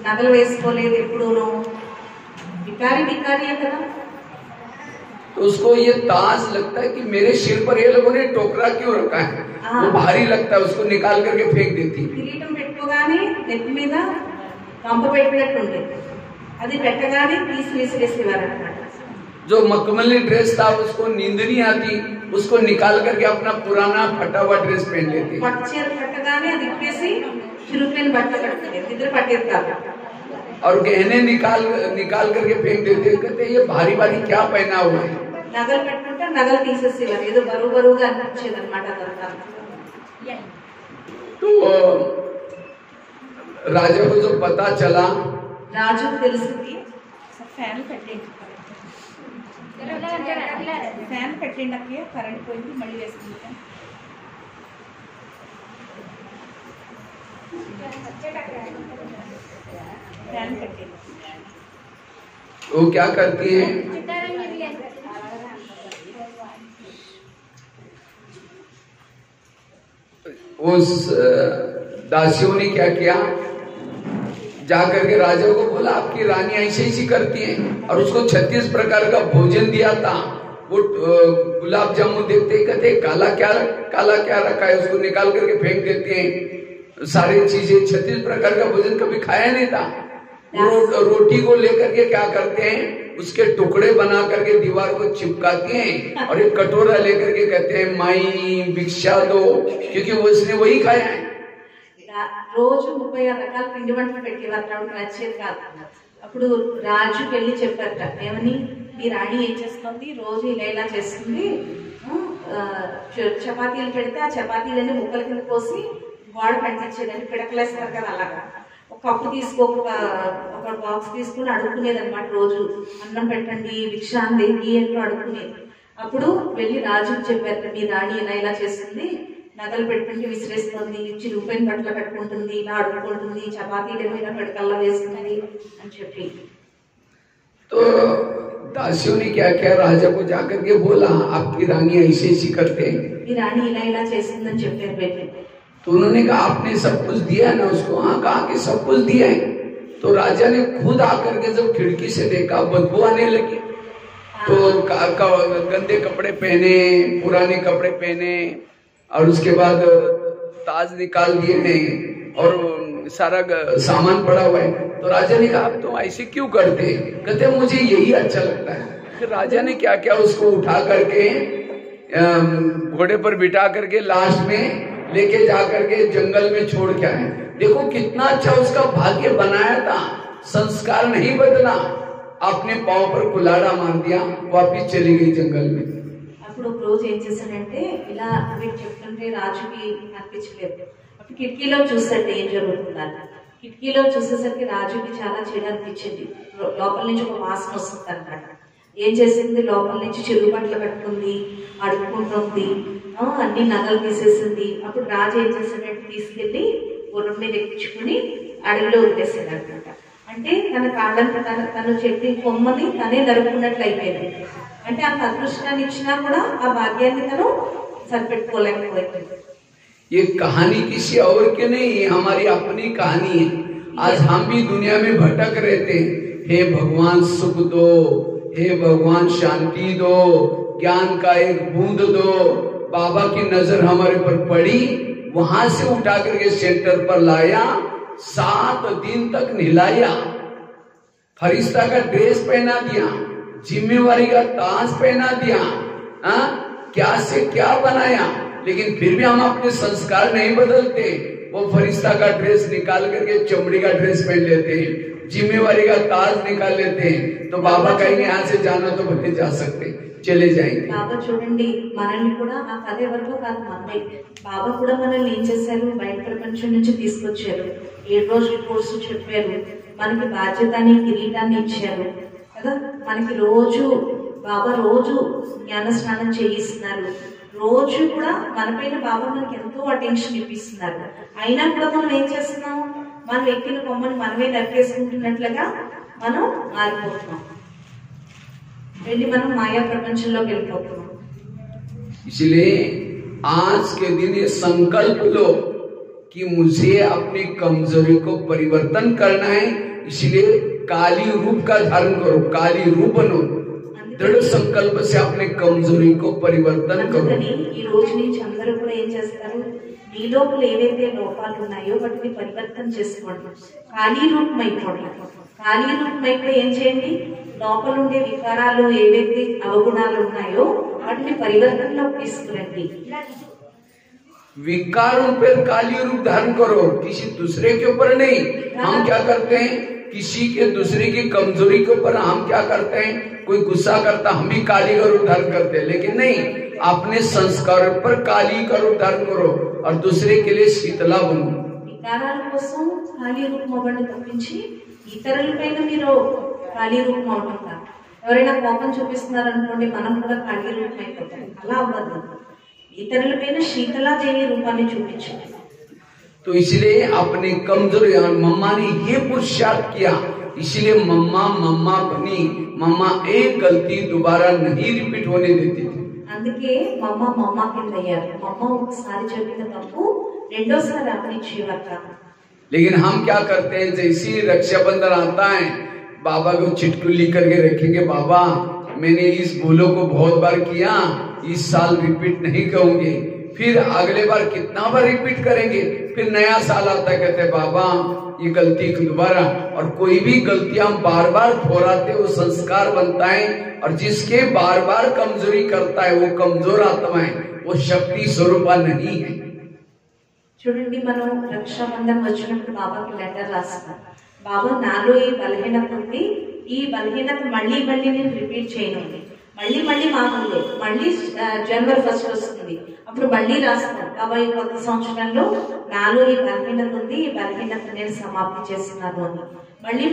నగలు వేసుకోలేదు ఎప్పుడూను। भिखारी है కదా। तो उसको ये ताज लगता है कि मेरे सिर पर ये लोगों ने टोकरा क्यों रखा है, वो भारी लगता है, उसको निकाल करके फेंक देती। కిరీటం పెట్టుకోగానే నెత్తి మీద కంప పెట్టినట్టు ఉండేది, అది పెట్టగానే తీసి విసిరేసేవారన్నమాట। जो मखमली ड्रेस था उसको नींद नहीं आती, उसको निकाल करके अपना पुराना फटा हुआ ड्रेस पहन लेती। పట్టు చీర కట్టగానే అది ఇప్పేసి చిరుపైన బట్టలు కట్టుకునేది, నిద్ర పట్టేది కాదు। और गहने निकाल करके फेंक देते, कहते ये भारी भारी क्या पहना हुआ है। నగలు పెట్టుకుంటే నగలు తీసేసేవారు, ఏదో బరువుగా అనిపించేది అనమాట అదంతా। तो राजा को जो पता चला, రాజుకు తెలిసింది, ఫ్యాన్ కట్టండి అక్కయ్య, కరెంట్ పోయింది, మళ్ళీ వేసుకుంటాం। ఫ్యాన్ కట్టండి। वो क्या करती है, उस दासियों ने क्या किया, जाकर के राजा को बोला आपकी रानी ऐसे ऐसी करती है, और उसको 36 प्रकार का भोजन दिया था। वो गुलाब जामुन देखते कहते काला क्या रखा है, उसको निकाल करके फेंक देते हैं। सारी चीजें 36 प्रकार का भोजन कभी खाया नहीं था। रोटी को लेकर के क्या करते हैं, उसके टुकड़े बना करके दीवार को चिपकाते हैं, और एक कटोरा लेकर के कहते हैं माई भिक्षा दो, क्योंकि उसने वही खाया है। రోజు 36 రకాల పిండి వంటలు పెట్టేవారు, ఆవిడకి నచ్చేది కాదు। అప్పుడు రాజుకి వెళ్ళి చెప్పారట, ఏమని, మీ రాణి ఏం చేస్తుంది, రోజు ఇలా చేస్తుంది, చపాతీలు పెడితే ఆ చపాతీలన్నీ ముక్కల కింద కోసి గోడ కట్టించేదని, పిడకలేస్తారు కదా అలాగా। ఒక కప్పు తీసుకో, ఒక బాక్స్ తీసుకుని అడుక్కునేది అనమాట, రోజు అన్నం పెట్టండి, భిక్ష అందేంటి అంటూ అడుక్కునేది। అప్పుడు వెళ్ళి రాజుకి చెప్పారు, మీ రాణి ఇలా చేస్తుంది, నగలు పెట్టుకుంటే విసిరేస్తుంది, చిరుపైన బట్టలు కట్టుకుంటుంది, ఇలా అడుక్కుంటుంది, చపాతీల మీద పిడకల్లా వేస్తుంది అని చెప్పి। तो दासियों ने क्या किया, राजा को जाकर के बोला आपकी रानी ऐसे ऐसी करते हैं, మీ రాణి ఇలా చేస్తుందని చెప్పారు వెళ్ళి। तो उन्होंने कहा आपने सब कुछ दिया ना उसको, हाँ कहा कि सब कुछ दिया है। तो राजा ने खुद आकर के जब खिड़की से देखा, बदबू आने लगी, तो गंदे कपड़े पहने, पुराने कपड़े पहने, और उसके बाद ताज निकाल दिए हैं, और सारा सामान पड़ा हुआ है। तो राजा ने कहा आप तुम ऐसे क्यों करते? कहते मुझे यही अच्छा लगता है। फिर राजा ने क्या किया, उसको उठा करके घोड़े पर बिठा करके लास्ट में लेके जा करके जंगल में छोड़ के आए। देखो कितना अच्छा उसका भाग्य बनाया था, संस्कार नहीं बदला, अपने पांव पर कुल्हाड़ा मार दिया, वापिस चली गई जंगल में। అప్పుడు ఒక రోజు ఏం చేశాడంటే ఇలా వీడు చెప్తుంటే రాజుకి అనిపించలేదు. అప్పుడు కిటికీలో చూసాడు ఏం జరుగుతుందని. కిటికీలో చూసేసరికి రాజుకి చాలా చెడు అనిపించింది. లోపల నుంచి ఒక వాసన వస్తుంది అన్నమాట. ఏం చేసింది, లోపల నుంచి చెరువు బట్టలు కట్టుకుంది, అడుక్కుంటుంది, అన్ని నగలు తీసేసింది. అప్పుడు రాజు ఏం చేశాడంటే తీసుకెళ్లి గుర్రం మీద ఎక్కించుకుని అడవిలో వదిలేసాడు అనమాట. అంటే తన కాళ్ళంతా తను చెట్టు కొమ్మని తనే నరుకున్నట్లు అయిపోయింది. అంటే అంత అదృష్టాన్ని ఇచ్చినా కూడా ఆ భాగ్యాన్ని తను సరిపెట్టుకోలేకపోయింది. ये कहानी किसी और की नहीं, ये हमारी अपनी कहानी है। आज हम भी दुनिया में भटक रहते हैं। हे भगवान सुख दो, हे भगवान शांति दो, ज्ञान का एक बूंद दो। बाबा की नजर हमारे पर पड़ी, वहां से उठा करके सेंटर पर लाया, 7 दिन तक नहलाया, फरिश्ता का ड्रेस पहना दिया, जिम्मेवारी का ताज पहना दिया, क्या से क्या बनाया। लेकिन फिर भी हम अपने संस्कार नहीं बदलते। वो फरिश्ता का ड्रेस निकाल करके चमड़ी का ड्रेस पहन लेते हैं, जिम्मेवारी का ताज निकाल लेते हैं। तो बाबा कहेंगे यहाँ से जाना तो भले जा सकते, चले जाएंगे। బాబా చూడండి మనల్ని కూడా ఆ కథ ఎవరితో కాదు మనమే. బాబా కూడా మనల్ని ఏం చేశారు, బయట ప్రపంచం నుంచి తీసుకొచ్చారు, 7 రోజుల కోర్సు చెప్పారు, మనకి బాధ్యతని కిరీటాన్ని ఇచ్చారు కదా. మనకి బాబా రోజు జ్ఞాన స్నానం చేయిస్తున్నారు. రోజు కూడా మన పైన బాబా మనకి ఎంతో అటెన్షన్ ఇప్పిస్తున్నారు. అయినా కూడా మనం ఏం చేస్తున్నాం, మనం ఎక్కిన కొమ్మని మనమే నరికేసుకుంటున్నట్లుగా మనం మారిపోతున్నాం, వెళ్ళి మనం మాయా ప్రపంచంలోకి వెళ్ళిపోతున్నాం. इसलिए आज के दिन ये संकल्प लो कि मुझे अपनी कमजोरी को परिवर्तन करना है। इसलिए काली रूप का धारण करो, काली रूप बनो, दृढ़ संकल्प से अपने कमजोरी को परिवर्तन करो। ఈ రోజు నుంచి అందరూ కూడా ఏం చేస్తారు, మీ లోపల ఏవైతే లోపాలు ఉన్నాయో వాటిని పరివర్తన చేసుకోండి, ఖాళీ రూపం అయిపోండి. ఖాళీ రూపం అయిపోయి ఏం చేయండి, లోపల ఉండే వికారాలు ఏవైతే అవగుణాలు ఉన్నాయో వాటిని పరివర్తనలోకి తీసుకురండి. विकारों पर काली रूप धारण करो, किसी दूसरे के ऊपर नहीं। हम क्या करते हैं, किसी के दूसरे की कमजोरी के ऊपर हम क्या करते हैं, कोई गुस्सा करता हम भी काली का रूप धारण करते हैं। लेकिन नहीं, अपने संस्कार पर काली का रूप धारण करो और दूसरे के लिए शीतला बनो। వికారాల కోసం ఖాళీ రూపం అవ్వండి తప్పించి ఇతరులపైన మీరు ఖాళీ రూపం అవడం కాదు. ఎవరైనా కోపం చూపిస్తున్నారు అనుకోండి, మనం కూడా ఖాళీ రూపం అయిపోతాం. అలా అవ్వద్దు, ఇతరులపైన శీతలాదేవి రూపాన్ని చూపించండి. तो इसलिए अपनी कमजोरी, मम्मा ने ये पुरुषार्थ किया, इसलिए मम्मा बनी। मम्मा एक गलती दोबारा नहीं रिपीट होने देती थी। అందుకే మమ్మ కింద అయ్యారు. మమ్మ ఒకసారి చెప్పిన తప్పు రెండోసారి అవనిచ్చేవారు కాదు. लेकिन हम क्या करते हैं, जैसे रक्षाबंधन आता है बाबा को चिटकुली करके रखेंगे, बाबा मैंने इस भूलों को बहुत बार किया, इस साल रिपीट नहीं कहूंगे। फिर अगले बार कितना बार रिपीट करेंगे, फिर नया साल आता है, कहते बाबा ये गलती दोबारा। और कोई भी गलती हम बार बार दोहराते वो संस्कार बनता है, और जिसके बार बार कमजोरी करता है वो कमजोर आत्मा है, वो शक्ति स्वरूपा नहीं है। చూడండి, మనం రక్షాబంధన్ వచ్చినప్పుడు బాబాకి లెటర్ రాస్తాం, బాబా నాలో ఈ బలహీనత ఉంది, ఈ బలహీనత మళ్ళీ నేను రిపీట్ చేయను, మళ్ళీ మామూలు, మళ్ళీ జనవరి 1 వస్తుంది, అప్పుడు మళ్ళీ రాస్తాను, బాబా ఈ కొత్త సంవత్సరంలో నాలో ఈ బలహీనత ఉంది, ఈ బలహీనత నేను సమాప్తి చేస్తున్నాను అని.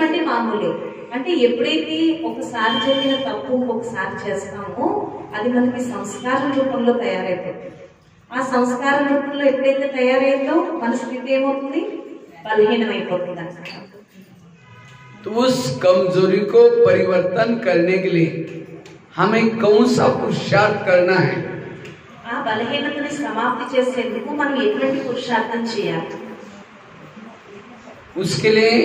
మళ్ళీ మామూలే. అంటే ఎప్పుడైతే ఒకసారి జరిగిన తప్పు ఇంకొకసారి చేస్తామో అది మనకి సంస్కారం రూపంలో తయారైపోతుంది. ఆ సంస్కార రూపంలో ఎప్పుడైతే తయారైందో మన స్థితి ఏమవుతుంది, బలహీనమైపోతుంది అన్నమాట. तो उस कमजोरी को परिवर्तन करने के लिए हमें कौन सा पुरुषार्थ करना है, ఆ బలహీనతని సమాప్తి చేసేందుకు మనం ఎటువంటి పురుషార్థం చేయాలి? उसके लिए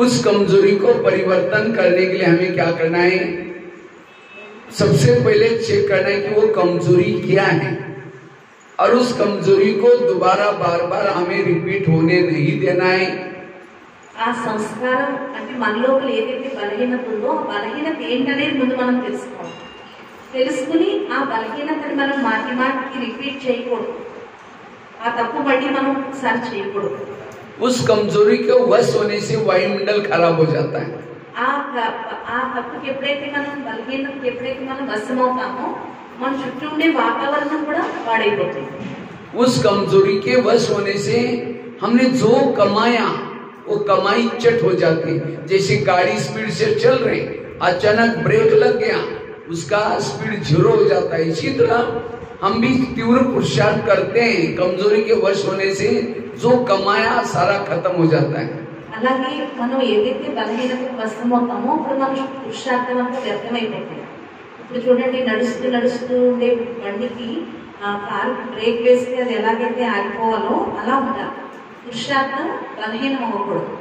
उस कमजोरी को परिवर्तन करने के लिए हमें क्या करना है, सबसे पहले चेक करना है कि वो कमजोरी क्या है। और उस कमजोरी को दोबारा बार बार हमें रिपीट होने नहीं देना है। ఆ సంస్కారం అంటే మన లోపల ఏదైతే బలహీనత ఉందో ఆ బలహీనత ఏంటనేది ముందు మనం తెలుసుకోవాలి. తెలుసుకుని ఆ బలహీనతని మనం మాటి మాటికి రిపీట్ చేయకూడదు. ఆ తప్పు మళ్ళీ మనం ఒకసారి చేయకూడదు. उस कमजोरी के वश होने से वायुमंडल खराब हो जाता है। ఆ తప్పుకి ఎప్పుడైతే మనం బలహీనతకి ఎప్పుడైతే మనం వశమవుతామో మన చుట్టూ ఉండే వాతావరణం కూడా పాడైపోతుంది. उस कमजोरी के वश होने से हमने जो कमाया वो कमाई चट हो जाती है। जैसे गाड़ी स्पीड से चल रही, अचानक ब्रेक लग गया, उसका स्पीड 0 हो जाता है। इसी तरह हम भी तीव्र पुरुषार्थ करते हैं, कमजोरी के वश होने से जो कमाया सारा खत्म हो जाता है। అలాగే మనం ఏదైతే బలహీనతకు వశమవుతామో అప్పుడు మన పురుషార్థం అంతా వ్యర్థమైపోతుంది. ఇప్పుడు చూడండి, నడుస్తూ నడుస్తూ ఉండే బండికి కారు బ్రేక్ వేస్తే అది ఎలాగైతే ఆగిపోవాలో అలా ఉండాలి. पुरुषार्थम बलहीन होकूडదు.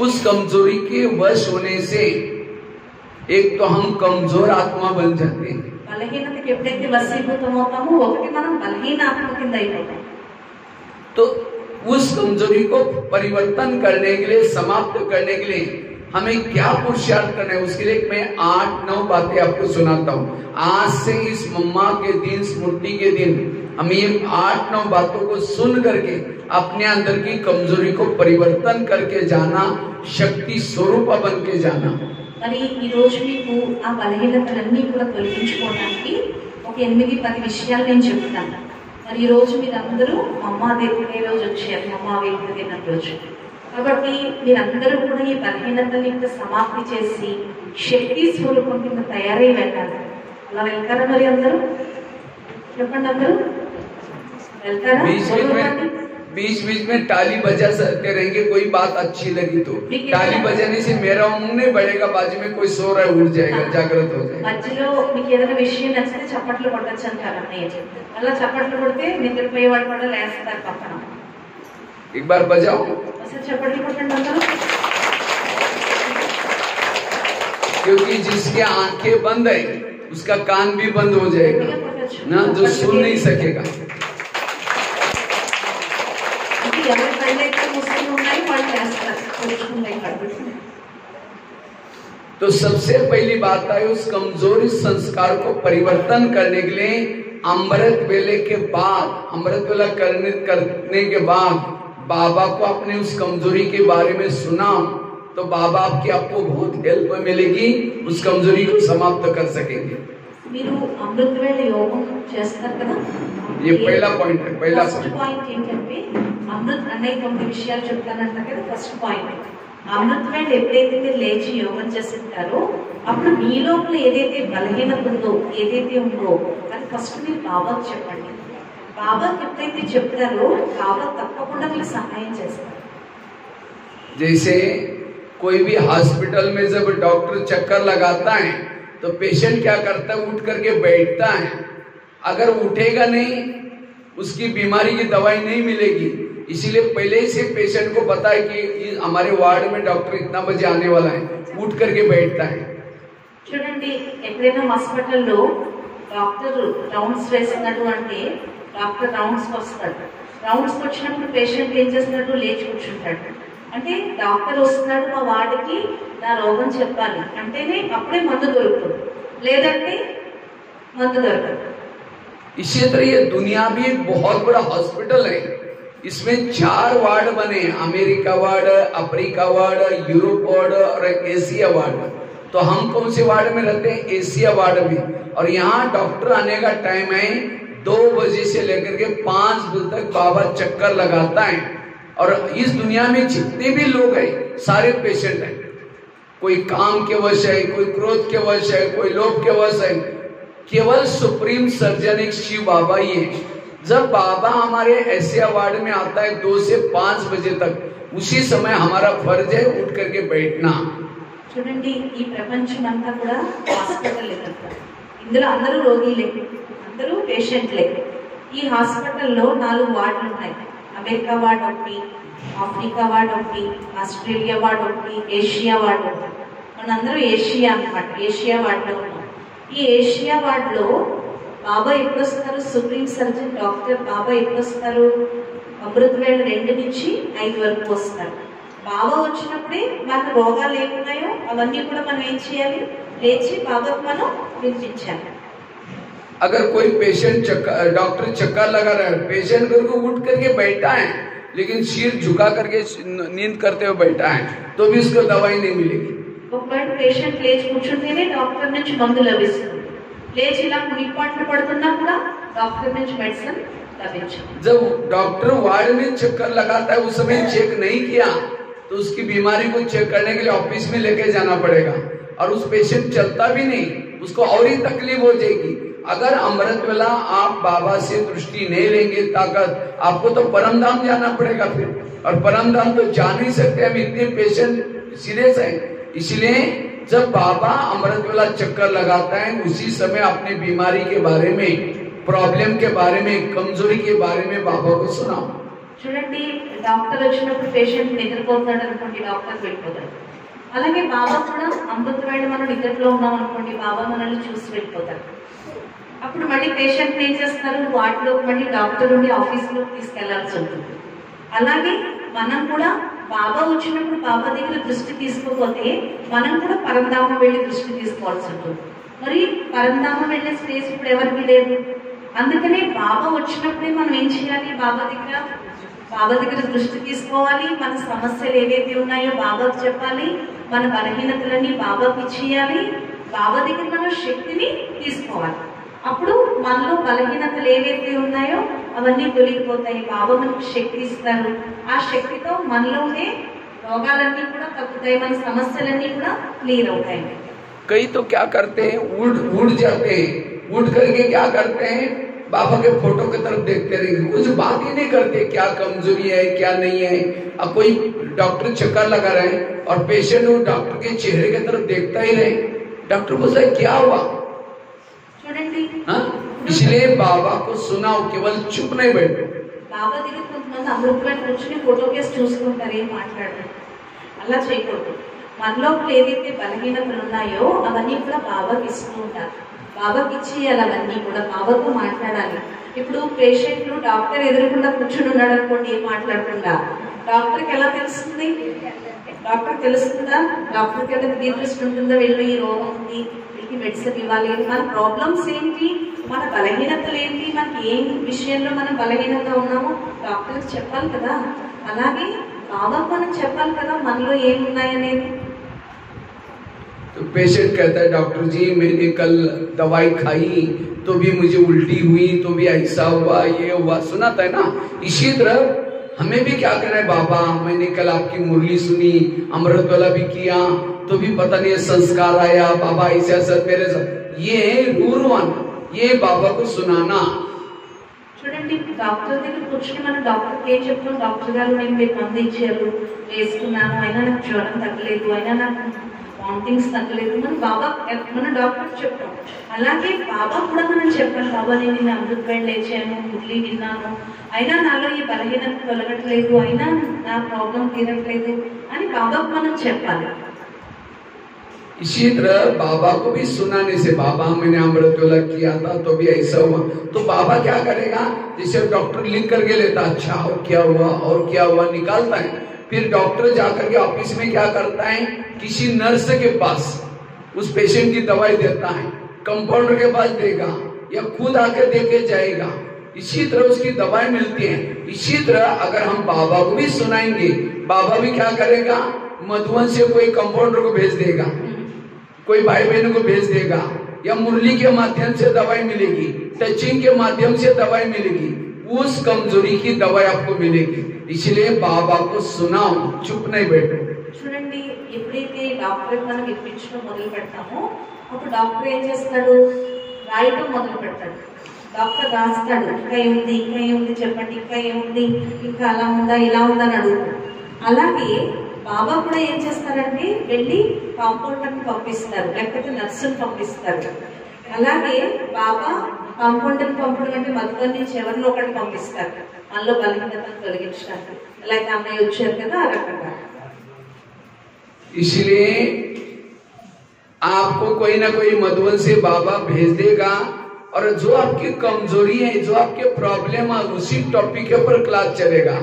उस कमजोरी के वश होने से एक तो हम कमजोर आत्मा बन जाते हैं. బలహీనతకి ఎప్పుడైతే వశీభూతమవుతామో ఒకటి మనం బలహీన ఆత్మ కింద అయిపోతాం. तो उस कमजोरी को परिवर्तन करने के लिए, समाप्त करने के लिए हमें क्या पुरुषार्थ करना है, उसके लिए मैं 8-9 बातें आपको सुनाता हूँ. आज से इस मम्मा के दिन, स्मृति के दिन हम ये 8-9 बातों को सुन करके अपने अंदर की कमजोरी को परिवर्तन करके जाना, शक्ति स्वरूप बन के जाना. మరి ఈ రోజు మీకు ఆ బలహీనతలన్నీ కూడా తొలగించుకోవడానికి ఒక 8-10 విషయాలు నేను చెప్తాను. మరి ఈ రోజు మీరందరూ మమ్మా దేవుడే రోజు వచ్చారు, మమ్మా వేదిక దిన రోజు. కాబట్టి మీరందరూ కూడా ఈ బలహీనతని సమాప్తి చేసి శక్తి స్వరూపం కింద తయారై వెళ్ళాలి. అలా వెళ్తారా మరి అందరూ? చెప్పండి అందరూ వెళ్తారా? बीच बीच में ताली बजा सकते रहेंगे, कोई बात अच्छी लगी तो. ताली बजाने से मेरा मुंह नहीं बढ़ेगा, बाजू में कोई सो रहा है उठ जाएगा, जागृत हो जाएगा. మధ్యలో మీకు ఏదైనా విషయం నచ్చితే చప్పట్లు కొట్టచ్చు అంటారు అన్నయ్య. అలా చప్పట్లు కొడితే నిద్రపోయేవాడు కూడా లేస్తారు పక్కన. एक बार बजाओ, అసలు చప్పట్లు కొట్టండి అందరూ. क्योंकि जिसके आंखें बंद है उसका कान भी बंद हो जाएगा ना, जो सुन नहीं सकेगा. तो सबसे पहली बात है, उस कमजोरी संस्कार को परिवर्तन करने के लिए अमृत वेले के बाद, अमृत वेला करने के बाद बाबा को अपने उस कमजोरी के बारे में सुनाओ, तो बाबा आपको बहुत हेल्प मिलेगी, उस कमजोरी को समाप्त कर सकेंगे. మీరు అమృత వేళ యోగం చేస్తారు కదా, ये पहला पॉइंट है. पहला పాయింట్ ఏంటంటే అమృత్ అన్నయ్య కొన్ని విషయాలు చెప్తానంట కదా. ఫస్ట్ పాయింట్, అమృత వేళ ఎప్పుడైతే మీరు లేచి యోగం చేస్తుంటారో అప్పుడు మీ లోపల ఏదైతే బలహీనత ఉందో, ఏదైతే ఉందో అది ఫస్ట్ మీరు బాబాకి చెప్పండి. బాబాకి ఎప్పుడైతే చెప్తారో బాబా తప్పకుండా మీకు సహాయం చేస్తారు. जैसे कोई भी हॉस्पिटल में जब डॉक्टर चक्कर लगाता है तो पेशेंट क्या करता है, उठ करके बैठता है. अगर उठेगा नहीं उसकी बीमारी की दवाई नहीं मिलेगी. इसीलिए पहले से पेशेंट को पता है कि हमारे वार्ड में डॉक्टर इतना बजे आने वाला है, उठ करके बैठता है. చూడండి, ఎక్కడైనా హాస్పిటల్లో డాక్టర్ రౌండ్స్ వేసినట్టు అంటే డాక్టర్ రౌండ్స్ వస్తాడు. రౌండ్స్ వచ్చినప్పుడు పేషెంట్ ఏం చేస్తున్నట్టు లేచి కూర్చుంటాడు. అంటే డాక్టర్ వస్తున్నాడు మా వార్డుకి, నా రోగం చెప్పాలి అంటేనే అప్పుడే మందు దొరుకుతుంది, లేదంటే మందు దొరకదు. इसी तरह ये दुनिया भी एक बहुत बड़ा हॉस्पिटल है. इसमें 4 वार्ड बने, America ward, Africa ward, Europe ward और एशिया वार्ड. तो हम कौन से वार्ड में रहते हैं? एशिया वार्ड में. और यहाँ डॉक्टर आने का टाइम है 2 बजे से लेकर के 5 बजे तक बाबा चक्कर लगाता है. और इस दुनिया में जितने भी लोग हैं सारे पेशेंट हैं. कोई काम के वश है, कोई क्रोध के वश है, कोई लोभ के वश है. केवल सुप्रीम सर्जन एक शिव बाबा ही है. जब बाबा हमारे एशिया वार्ड में आता है 2 से 5 बजे तक, उसी समय हमारा फर्ज है उठ करके बैठना. చూడండి, ఈ ప్రపంచం అంతా కూడా హాస్పిటల్ లెక్క. ఇందులో అందరూ రోగిలే, అందరూ పేషెంట్లే. ఈ హాస్పిటల్లో 4 వార్డులు ఉన్నాయి. అమెరికా వార్డ్ ఒకటి, ఆఫ్రికా వార్డ్ ఒకటి, ఆస్ట్రేలియా వార్డ్ ఒకటి, ఏషియా వార్డ్ ఒకటి. మనందరూ ఏషియా అన్నమాట, ఏషియా వార్డులో ఉన్నాం. ఈ ఏషియా వార్డులో బాబా ఎప్పుడు వస్తారు, సుప్రీం సర్జన్ డాక్టర్ బాబా ఎప్పుడు వస్తారు, అమృతవేళ 2 నుంచి 5 వరకు వస్తారు. బాబా వచ్చినప్పుడే మన రోగాలు ఏమున్నాయో అవన్నీ కూడా మనం ఏం చేయాలి, లేచి బాబాకు మనం వినిపించాలి. अगर कोई पेशेंट डॉक्टर चक्कर लगा रहा है, पेशेंट को उठ करके बैठा है लेकिन सिर झुका करके नींद करते हुए बैठा है तो भी उसको दवाई नहीं मिलेगी. ఒకవేళ పేషెంట్ లేచి కూర్చుంటేనే డాక్టర్ నుంచి మందు లభిస్తుంది, లేచి ఇలా కునిపాట్లు పడుతున్నా కూడా డాక్టర్ నుంచి మెడిసిన్ लभिंचु. जब डॉक्टर वार्ड में चक्कर लगाता है उस समय चेक नहीं किया तो उसकी बीमारी को चेक करने के लिए ऑफिस में लेके जाना पड़ेगा और उस पेशेंट चलता भी नहीं, उसको और ही तकलीफ हो जाएगी. अगर अमृत वेला आप बाबा से दृष्टि नहीं लेंगे ताकत, आपको तो परम धाम जाना पड़ेगा फिर, और परम धाम तो जा नहीं सकते, हम इतने पेशेंट सीरियस हैं. इसलिए जब बाबा अमृत वेला चक्कर लगाता है उसी समय अपनी बीमारी के बारे में, प्रॉब्लम के बारे में, कमजोरी के बारे में बाबा को सुनाओ. చూడండి, డాక్టర్ వచ్చినప్పుడు పేషెంట్ నిద్రపోతాడు అనుకోండి, డాక్టర్ వెళ్ళిపోతాడు. అలాగే బాబా కూడా అమృతవేళ మనం నిద్రలో ఉన్నాం అనుకోండి, బాబా మనల్ని చూసి వెళ్ళిపోతాడు. అప్పుడు మళ్ళీ పేషెంట్ ఏం చేస్తారు, వాటిలో మళ్ళీ డాక్టర్ ఉండి ఆఫీస్లోకి తీసుకెళ్లాల్సి ఉంటుంది. అలాగే మనం కూడా బాబా వచ్చినప్పుడు బాబా దగ్గర దృష్టి తీసుకోకపోతే మనం కూడా పరంధామం వెళ్ళి దృష్టి తీసుకోవాల్సి ఉంటుంది. మరి పరంధామం వెళ్ళే స్పేస్ ఇప్పుడు ఎవరికి లేదు. అందుకనే బాబా వచ్చినప్పుడే మనం ఏం చేయాలి, బాబా దగ్గర దృష్టి తీసుకోవాలి. మన సమస్యలు ఏవైతే ఉన్నాయో బాబాకు చెప్పాలి, మన బలహీనతలన్నీ బాబాకి ఇచ్చేయాలి, బాబా దగ్గర మనం శక్తిని తీసుకోవాలి. అప్పుడు మనలో బలహీనతలు ఏవైతే ఉన్నాయో అవన్నీ తొలగిపోతాయి, బాబా మనకు శక్తి ఇస్తారు. ఆ శక్తితో మనలో ఉండే రోగాలన్నీ కూడా తగ్గుతాయి, మన సమస్యలన్నీ కూడా క్లియర్ అవుతాయి. कई तो क्या करते हैं, उड़ जाते हैं, उड़ करके क्या करते हैं, बाबा के फोटो की तरफ देखते रहेंगे, कुछ बात ही नहीं करते क्या कमजोरी है क्या नहीं है. अब कोई डॉक्टर चक्कर लगा रहे हैं और पेशेंट वो डॉक्टर के चेहरे की तरफ देखता ही रहे, डॉक्टर बोलता है क्या हुआ. इसलिए बाबा को सुनाओ, केवल चुप नहीं बैठो. బాబా దగ్గర కొంతమంది అమృతవేళ కూర్చుని ఫోటో కేసు చూసుకుంటారు, ఏం మాట్లాడరు. అలా చేయకూడదు. మనలో ఏదైతే బలహీనతలు ఉన్నాయో అవన్నీ కూడా బాబాకి ఇస్తూ ఉంటారు, బాబాకి ఇచ్చేయాలి, అవన్నీ కూడా బాబాతో మాట్లాడాలి. ఇప్పుడు పేషెంట్లు డాక్టర్ ఎదురుకుండా కూర్చుని ఉన్నాడు అనుకోండి, ఏం మాట్లాడకుండా, డాక్టర్కి ఎలా తెలుస్తుంది, డాక్టర్ తెలుస్తుందా, డాక్టర్కి ఎలా దృష్టి ఉంటుందా, వీళ్ళు ఈ రోగం ఉంది, వీళ్ళకి మెడిసిన్ ఇవ్వాలి, మన ప్రాబ్లమ్స్ ఏంటి, మన బలహీనతలు ఏంటి, మనకి ఏం విషయంలో మనం బలహీనంగా ఉన్నామో డాక్టర్కి చెప్పాలి కదా. అలాగే బాబాకు మనం చెప్పాలి కదా మనలో ఏమున్నాయనేది. तो पेशेंट कहता है डॉक्टर जी मैंने कल दवाई खाई तो भी मुझे उल्टी हुई, तो भी ऐसा हुआ, ये हुआ, सुनाता है ना. इसी तरह हमें भी क्या करना है, बाबा मैंने कल आपकी मुरली सुनी, अमृत वाला भी किया तो भी पता नहीं संस्कार आया, बाबा ऐसा ऐसा मेरे साथ, ये रूरवान, ये बाबा को सुनाना. చూడండి, డాక్టర్ దగ్గర కూర్చుని మనం డాక్టర్కి ఏం చెప్తాం, డాక్టర్ గారు నేను మీరు మందు ఇచ్చారు, వేసుకున్నాను, అయినా నాకు జ్వరం తగ్గలేదు, అయినా నాకు వామిటింగ్స్ తగ్గలేదు, మన డాక్టర్ చెప్తాం. అలాగే బాబా కూడా మనం చెప్పాలి, బాబా నేను నిన్న అమృతవేళ లేచాను, మురళి విన్నాను, అయినా నాలో ఈ బలహీనత తొలగట్లేదు, అయినా నా ప్రాబ్లం తీరట్లేదు అని బాబాకు మనం చెప్పాలి. इसी तरह बाबा को भी सुनाने से, बाबा मैंने अमृत वेला किया था तो भी ऐसा हुआ, तो बाबा क्या करेगा, जैसे डॉक्टर लिख करके लेता, अच्छा और क्या हुआ और क्या हुआ निकालता है. फिर डॉक्टर जाकर के ऑफिस में क्या करता है, किसी नर्स के पास उस पेशेंट की दवाई देता है, कंपाउंडर के पास देगा या खुद आकर देके जाएगा. इसी तरह उसकी दवाई मिलती है. इसी तरह अगर हम बाबा को भी सुनाएंगे, बाबा भी क्या करेगा, मधुबन से कोई कंपाउंडर को भेज देगा, कोई भाई बहनों को भेज देगा, या मुरली के माध्यम से दवाई मिलेगी, टचिंग के माध्यम से दवाई मिलेगी, उस कमजोरी की दवाई आपको मिलेगी. इसलिए बाबा को सुनाओ, चुप नहीं बैठो. చూడండి, ఎప్పుడైతే డాక్టర్ మనం ఇప్పించడం మొదలు పెడతామో అప్పుడు డాక్టర్ ఏం చేస్తాడు, రాయటం మొదలు పెడతాడు. డాక్టర్ రాస్తాడు, ఇంకా ఏముంది ఇంకా ఏముంది చెప్పండి, ఇంకా ఏముంది, ఇంకా అలా ఉందా ఇలా ఉందా అని అడుగుతాడు. అలాగే బాబా కూడా ఏం చేస్తారంటే వెళ్ళి కాంపౌండర్ని పంపిస్తారు, లేకపోతే నర్సుని పంపిస్తారు. అలాగే బాబా కాంపౌండర్ని పంపడం అంటే మధుబన్ నుంచి ఎవరిలో ఒకటి పంపిస్తారు, మనలో బలహీనతను తొలగించడానికి. అలాగే అన్నయ్య వచ్చారు కదా, ఆ రకంగా. इसलिए आपको कोई ना कोई मधुबन से बाबा भेज देगा, और जो आपकी कमजोरी है, जो आपके प्रॉब्लम है, उसी टॉपिक के ऊपर क्लास चलेगा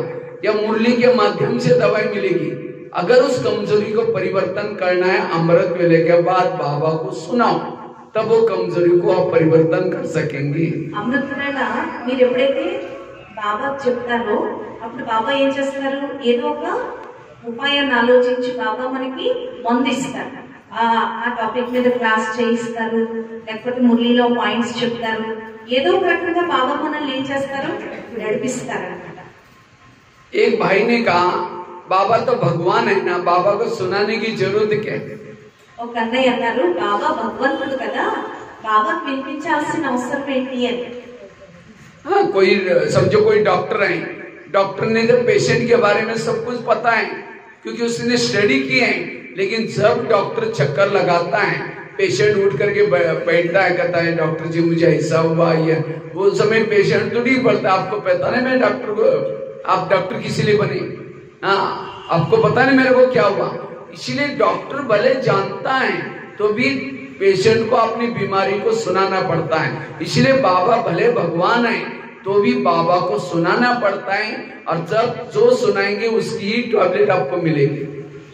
या मुरली के माध्यम से दवाई मिलेगी। अगर उस कमजोरी को परिवर्तन करना है, अमृत वेले के बाद बाबा को सुनाओ, तब वो कमजोरी को आप परिवर्तन कर सकेंगे। अमृत वेला మీరు ఎప్పుడైతే బాబా చెప్తారో అప్పుడు బాబా ఏం చేస్తారు, ఏదో ఒక ఉపాయాన్ని ఆలోచించి బాబా మనకి మందు ఇస్తారు, ఆ టాపిక్ మీద క్లాస్ చేయిస్తారు, లేకపోతే మురళీలో పాయింట్స్ చెప్తారు, ఏదో ఒక రకంగా బాబా మనల్ని ఏం చేస్తారు, నడిపిస్తారు అన్నమాట। एक भाई ने कहा बाबा तो भगवान है ना, बाबा को सुनाने की जरूरत क्या है। ఒక అన్నయ్య అన్నారు, బాబా భగవంతుడు కదా, బాబాకు వినిపించాల్సిన అవసరం ఏంటి అని। हाँ, कोई समझो कोई डॉक्टर है, डॉक्टर ने जब पेशेंट के बारे में सब कुछ पता है क्योंकि उसने स्टडी की है, लेकिन जब डॉक्टर चक्कर लगाता है, पेशेंट उठ करके बैठता है, कहता है डॉक्टर जी मुझे ऐसा हुआ, ये वो समय पेशेंट तो नहीं पड़ता, आपको पता नहीं मैं डॉक्टर को, आप डॉक्टर किसी लिए बने, हाँ आपको पता नहीं मेरे को क्या हुआ। इसीलिए डॉक्टर भले जानता है तो भी पेशेंट को अपनी बीमारी को सुनाना पड़ता है। इसलिए बाबा भले भगवान है तो भी बाबा को सुनाना पड़ता है, और जब जो सुनाएंगे उसकी ही टैबलेट आपको मिलेगी।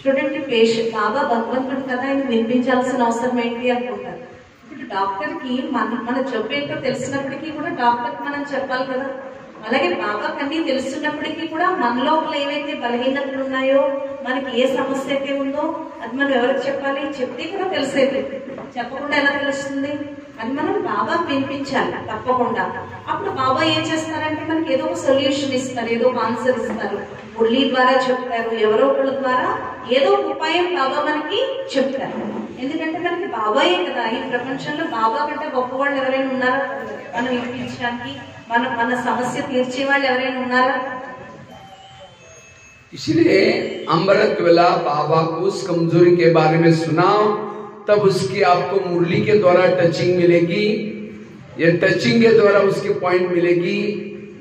చూడండి, పేషెంట్ బాబా భగవంతుడు కదా, ఆయన వినిపించాల్సిన అవసరం ఏంటి అనుకుంటారు। ఇప్పుడు డాక్టర్ కి మన జబ్బు ఏంటో తెలిసినప్పటికీ కూడా డాక్టర్ మనం చెప్పాలి కదా, అలాగే బాబాకి అన్ని తెలుస్తున్నప్పటికీ కూడా మన లోపల ఏవైతే బలహీనతలు ఉన్నాయో, మనకి ఏ సమస్య అయితే ఉందో అది మనం ఎవరికి చెప్పాలి, చెప్తే కూడా తెలిసేది, చెప్పకుండా ఎలా తెలుస్తుంది, అది మనం బాబాకి వినిపించాలి తప్పకుండా। అప్పుడు బాబా ఏం చేస్తారంటే మనకి ఏదో ఒక సొల్యూషన్ ఇస్తారు, ఏదో ఒక ఆన్సర్ ఇస్తారు, మురళి ద్వారా చెప్తారు, ఎవరో ఒకళ్ళ ద్వారా ఏదో ఒక ఉపాయం బాబా మనకి చెప్తారు। ఎందుకంటే మనకి బాబాయే కదా, ఈ ప్రపంచంలో బాబా కంటే గొప్ప వాళ్ళు ఎవరైనా ఉన్నారా మనం వినిపించడానికి, మన సమస్య తీర్చే వాళ్ళు ఎవరైనా ఉన్నారా। इसलिए अमृत वेला बाबा को उस कमजोरी के बारे में सुनाओ, तब उसकी आपको मुरली के द्वारा टचिंग मिलेगी, ये टचिंग के द्वारा उसकी पॉइंट मिलेगी,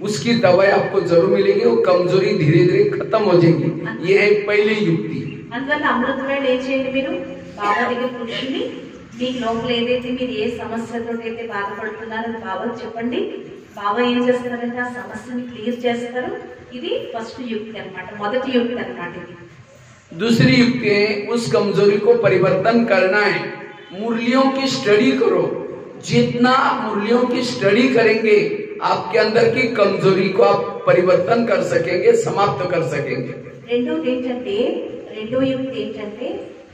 उसकी दवाई आपको जरूर मिलेगी, वो कमजोरी धीरे धीरे खत्म हो जाएगी। ये है पहली युक्ति। అందువల్ల అమృత వేళ ఏం చేయండి, మీరు బాబా దగ్గర కూర్చుని మీ లోపల ఏదైతే మీరు ఏ సమస్యతో అయితే బాధపడుతున్నారో అది బాబాకి చెప్పండి, బాబా ఏం చేస్తారంటే ఆ సమస్యని క్లియర్ చేస్తారు। ఇది ఫస్ట్ యుక్తి అన్నమాట, మొదటి యుక్తి అన్నమాట ఇది। दूसरी युक्ति है उस कमजोरी को परिवर्तन करना है, मुरलियों की स्टडी करो, जितना मुरलियों की स्टडी करेंगे आपके अंदर की कमजोरी को आप परिवर्तन कर सकेंगे, समाप्त कर सकेंगे। రెండో యుక్తి ఏంటంటే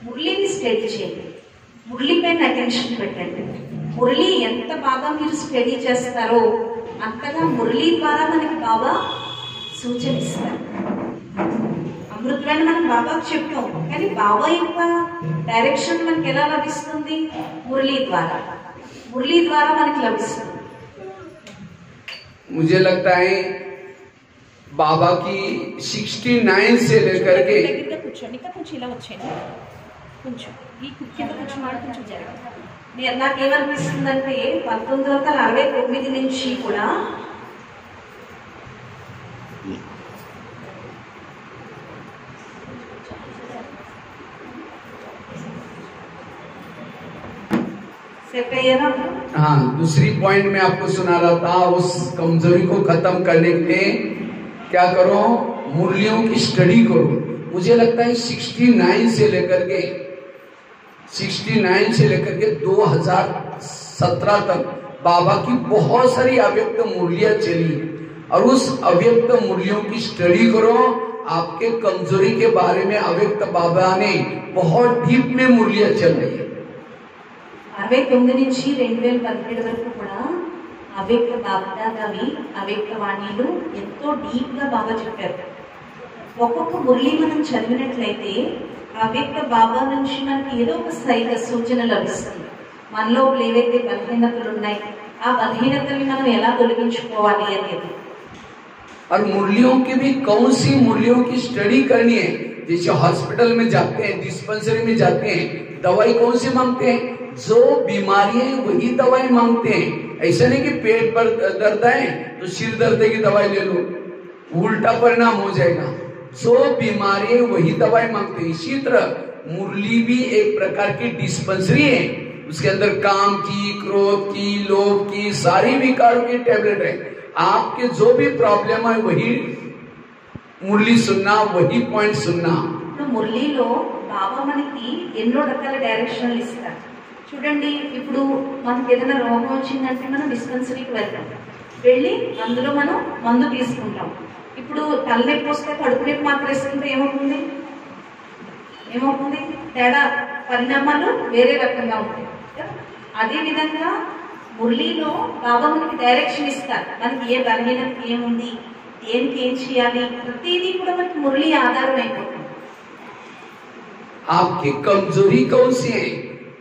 మురళిని స్టడీ చేయండి, మురళి పైన అటెన్షన్ పెట్టండి। మురళి ఎంత బాగా మీరు స్టడీ చేస్తారో అంతగా మురళి ద్వారా మనకి బాబా సూచన ఇస్తారు। అమృతవేళ మనం బాబాకు చెప్తాం, కానీ బాబా యొక్క డైరెక్షన్ మనకి ఎలా లభిస్తుంది, మురళి ద్వారా, మురళి ద్వారా మనకి లభిస్తుంది। मुझे लगता है बाबा की 69 से लेकर के నాకేమనిపిస్తుందంటే 1969 నుంచి కూడా हाँ, दूसरी पॉइंट में आपको सुना रहा था, उस कमजोरी को खत्म करने के लिए क्या करो, मुरलियों की स्टडी करो। मुझे लगता है 69 से लेकर के 2017 तक बाबा की बहुत सारी अव्यक्त मुरलियां चली, और उस अव्यक्त मुरलियों की स्टडी करो। आपके कमजोरी के बारे में अव्यक्त बाबा ने बहुत डीप में मुरलियां चल रही है। 69 నుంచి 2017 వరకు కూడా అవ్యక్త బాబ్దాదావి అవ్యక్త వాణిలు ఎంతో డీప్ గా బాబా చెప్పారు। ఒక్కొక్క మురళి మనం చదివినట్లయితే అవ్యక్త బాబా నుంచి మనకి ఏదో ఒక సూచన లభిస్తుంది, మనలో ఏవైతే బలహీనతలు ఉన్నాయి ఆ బలహీనతల్ని మనం ఎలా తొలగించుకోవాలి అనేది। और मुरलियों की भी कौन सी मुरलियों की स्टडी करनी है, जैसे हॉस्पिटल में जाते हैं, डिस्पेंसरी में जाते हैं, दवाई कौन सी मांगते हैं, जो बीमारी है वही दवाई मांगते हैं। ऐसा नहीं कि पेट पर दर्द है तो सिर दर्द की दवाई ले लो, उल्टा परिणाम हो जाएगा। जो बीमारी है वही दवाई मांगते हैं। इसी तरह मुरली भी एक प्रकार की डिस्पेंसरी है, उसके अंदर काम की, क्रोध की, लोभ की, सारी विकारों की टैबलेट है। आपके जो भी प्रॉब्लम है वही మురళి సున్నా, वही పాయింట్ సున్నా। ఇప్పుడు మురళిలో బాబా మనకి ఎన్నో రకాల డైరెక్షన్లు ఇస్తారు చూడండి। ఇప్పుడు మనకి ఏదైనా రోగం వచ్చిందంటే మనం డిస్పెన్సరీకి వెళ్తాం, వెళ్ళి అందులో మనం మందు తీసుకుంటాం। ఇప్పుడు తలనొప్పి వస్తే కడుపు నొప్పి మాత్రం వేసుకుంటే ఏమవుతుంది తేడా, పరిణామాలు వేరే రకంగా ఉంటాయి। అదేవిధంగా మురళిలో బాబా మనకి డైరెక్షన్ ఇస్తారు, మనకి ఏ బలహీనత ఏముంది, ఏం చేయాలి, ప్రతిదీ కూడా మనకి మురళి ఆధారం అయిపోతుంది। आपकी कमजोरी कौन सी है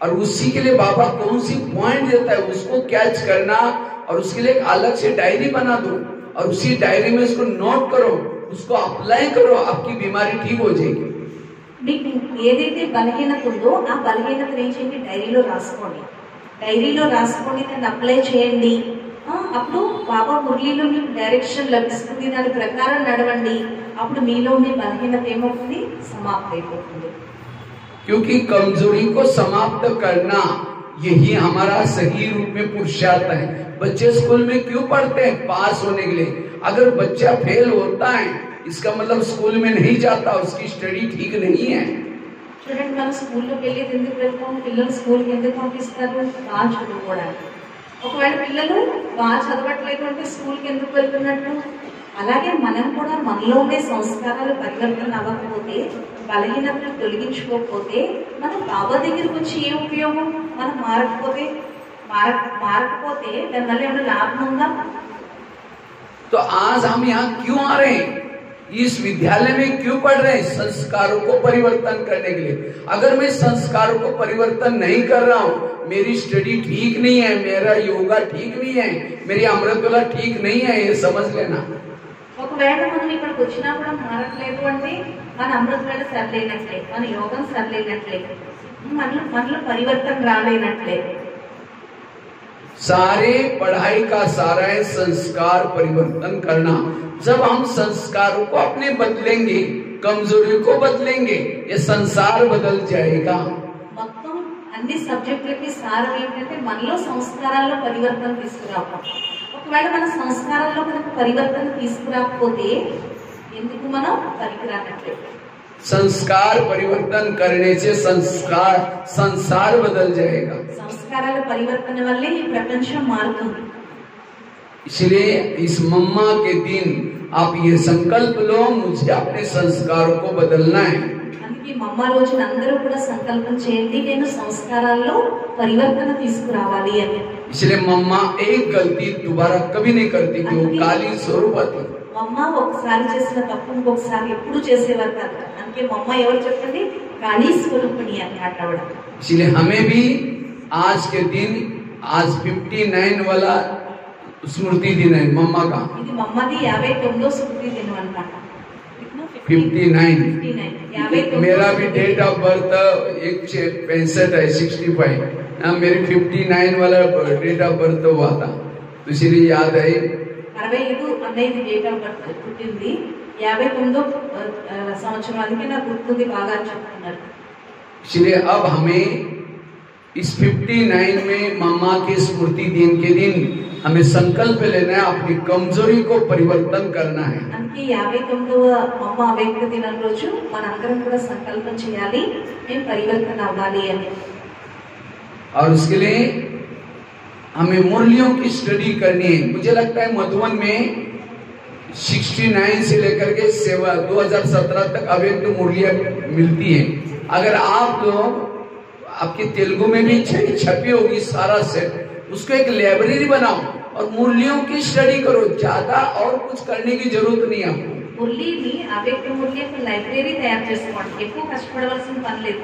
और उसी के लिए बाबा कौन सी पॉइंट देता है उसको कैच करना, और उसके लिए एक अलग से डायरी बना दो और उसी डायरी में उसको नोट करो, उसको अप्लाई करो, आपकी बीमारी ठीक हो जाएगी। మీకు ఏదైతే బలహీనత ఉందో ఆ బలహీనత ఏం చేయండి, డైరీలో రాసుకోండి, దాన్ని అప్లై చేయండి। అప్పుడు బాబా మురళిలో మీకు డైరెక్షన్ లభిస్తుంది, దాని ప్రకారం నడవండి, అప్పుడు మీలో ఉండే బలహీనత ఏమవుతుంది, సమాప్తి అయిపోతుంది। क्योंकि कमजोरी को समाप्त करना यही हमारा सही रूप में पुरुषार्थ है। बच्चे स्कूल में क्यों पढ़ते हैं, पास होने के लिए। अगर बच्चा फेल होता है इसका मतलब स्कूल में नहीं जाता, उसकी स्टडी ठीक नहीं है। చూడండి, మనం స్కూల్లోకి వెళ్ళేది ఎందుకు వెళ్తాం, పిల్లలు స్కూల్కి ఎందుకు పంపిస్తారు, బాగా చదువుకోవడానికి। ఒకవేళ పిల్లలు బాగా చదవట్లేదు అంటే స్కూల్కి ఎందుకు వెళ్తున్నట్టు, అలాగే మనం కూడా మనలో ఉండే సంస్కారాలు పరివర్తన అవ్వకపోతే, బలహీనతను తొలగించుకోకపోతే మనం బాబా దగ్గరికి వచ్చి ఏ ఉపయోగం, మనం మారకపోతే దానివల్ల ఏమైనా లాభం ఉందా। तो आज हम यहाँ क्यों आ रहे हैं, इस विद्यालय में क्यों पढ़ रहे हैं, संस्कारों को परिवर्तन करने के लिए। अगर मैं संस्कारों को परिवर्तन नहीं कर रहा हूँ, मेरी स्टडी ठीक नहीं है, मेरा योगा ठीक नहीं है, मेरी अमृतवेला ठीक नहीं है, ये समझ लेना। ఒకవేళ మనం ఇక్కడికి వచ్చినా కూడా మారట్లేదు అంటే మన అమృతవేళ సరిలేనట్లే, మన యోగం సరిలేనట్లే, మనలో పరివర్తన రాలేనట్లే। सारे पढ़ाई का सारा है संस्कार परिवर्तन करना। जब हम संस्कारों को अपने बदलेंगे, कमजोरी को बदलेंगे, ये संसार बदल जाएगा। మొత్తం అన్ని సబ్జెక్టులకి సారం ఏంటంటే మనలో సంస్కారాల్లో పరివర్తన తీసుకురావడం। ఒకవేళ మన సంస్కారాల్లో కనుక పరివర్తన తీసుకురాకపోతే ఎందుకు మనం పనికిరానట్లే। संस्कार परिवर्तन करने से संसार बदल जाएगा। సంస్కారాల పరివర్తన వల్లే ఈ ప్రపంచం మారుతుంది। इसलिए इस मम्मा के दिन आप ये संकल्प लो, मुझे अपने संस्कारों को बदलना है। అందుకే మమ్మ రోజున అందరూ కూడా సంకల్పం చేయండి, నేను సంస్కారాల్లో పరివర్తన తీసుకురావాలి అని। इसलिए मम्मा एक गलती दोबारा कभी नहीं करती, कि वो काली स्वरूप थी। మమ్మ ఒకసారి చేసిన తప్పు ఇంకొకసారి ఎప్పుడు చేసేవారు కాదు, అందుకే మమ్మ ఎవరు చెప్పండి, కాళీ స్వరూపిణి అని మాట్లాడడం। इसलिए हमें भी आज के दिन, आज 59 वाला स्मृति दिन है मम्मा का। ఇది మమ్మది 59వ స్మృతి దినం అన్నమాట। 59 59 मेरा भी डेट ऑफ बर्थ 165 है, 65। मेरी 59 वाला डेट ऑफ बर्थ हुआ था, तो इसलिए याद है। 65 అన్నయ్యది డేట్ ఆఫ్ బర్త్ పుట్టింది, 59వ సంవత్సరం, అందుకే నాకు గుర్తుంది బాగా చెప్తున్నారు। इसलिए अब हमें इस 59 में मम्मा के स्मृति दिन के दिन हमें संकल्प लेना है, अपनी कमजोरी को परिवर्तन करना है। అందుకే 59వ మమ్మ అవేక్త దినం రోజు మనందరం కూడా సంకల్పం చేయాలి, మేము పరివర్తన అవ్వాలి అని। और उसके लिए हमें मुरलियों की स्टडी करनी है। मुझे लगता है मधुबन में 69 से लेकर के 2017 तक अवेक्त मुरलियां मिलती हैं। अगर आप लोग, आपके तेलुगु में भी छपी होगी सारा सेट, उसको एक लाइब्रेरी बनाओ और मुरलियों की स्टडी करो, ज्यादा और कुछ करने की जरूरत नहीं है आपको। మురళిని అవేక్త మురళి యొక్క లైబ్రరీ తయారు చేసుకోండి, ఎక్కువ కష్టపడవలసిన పని లేదు,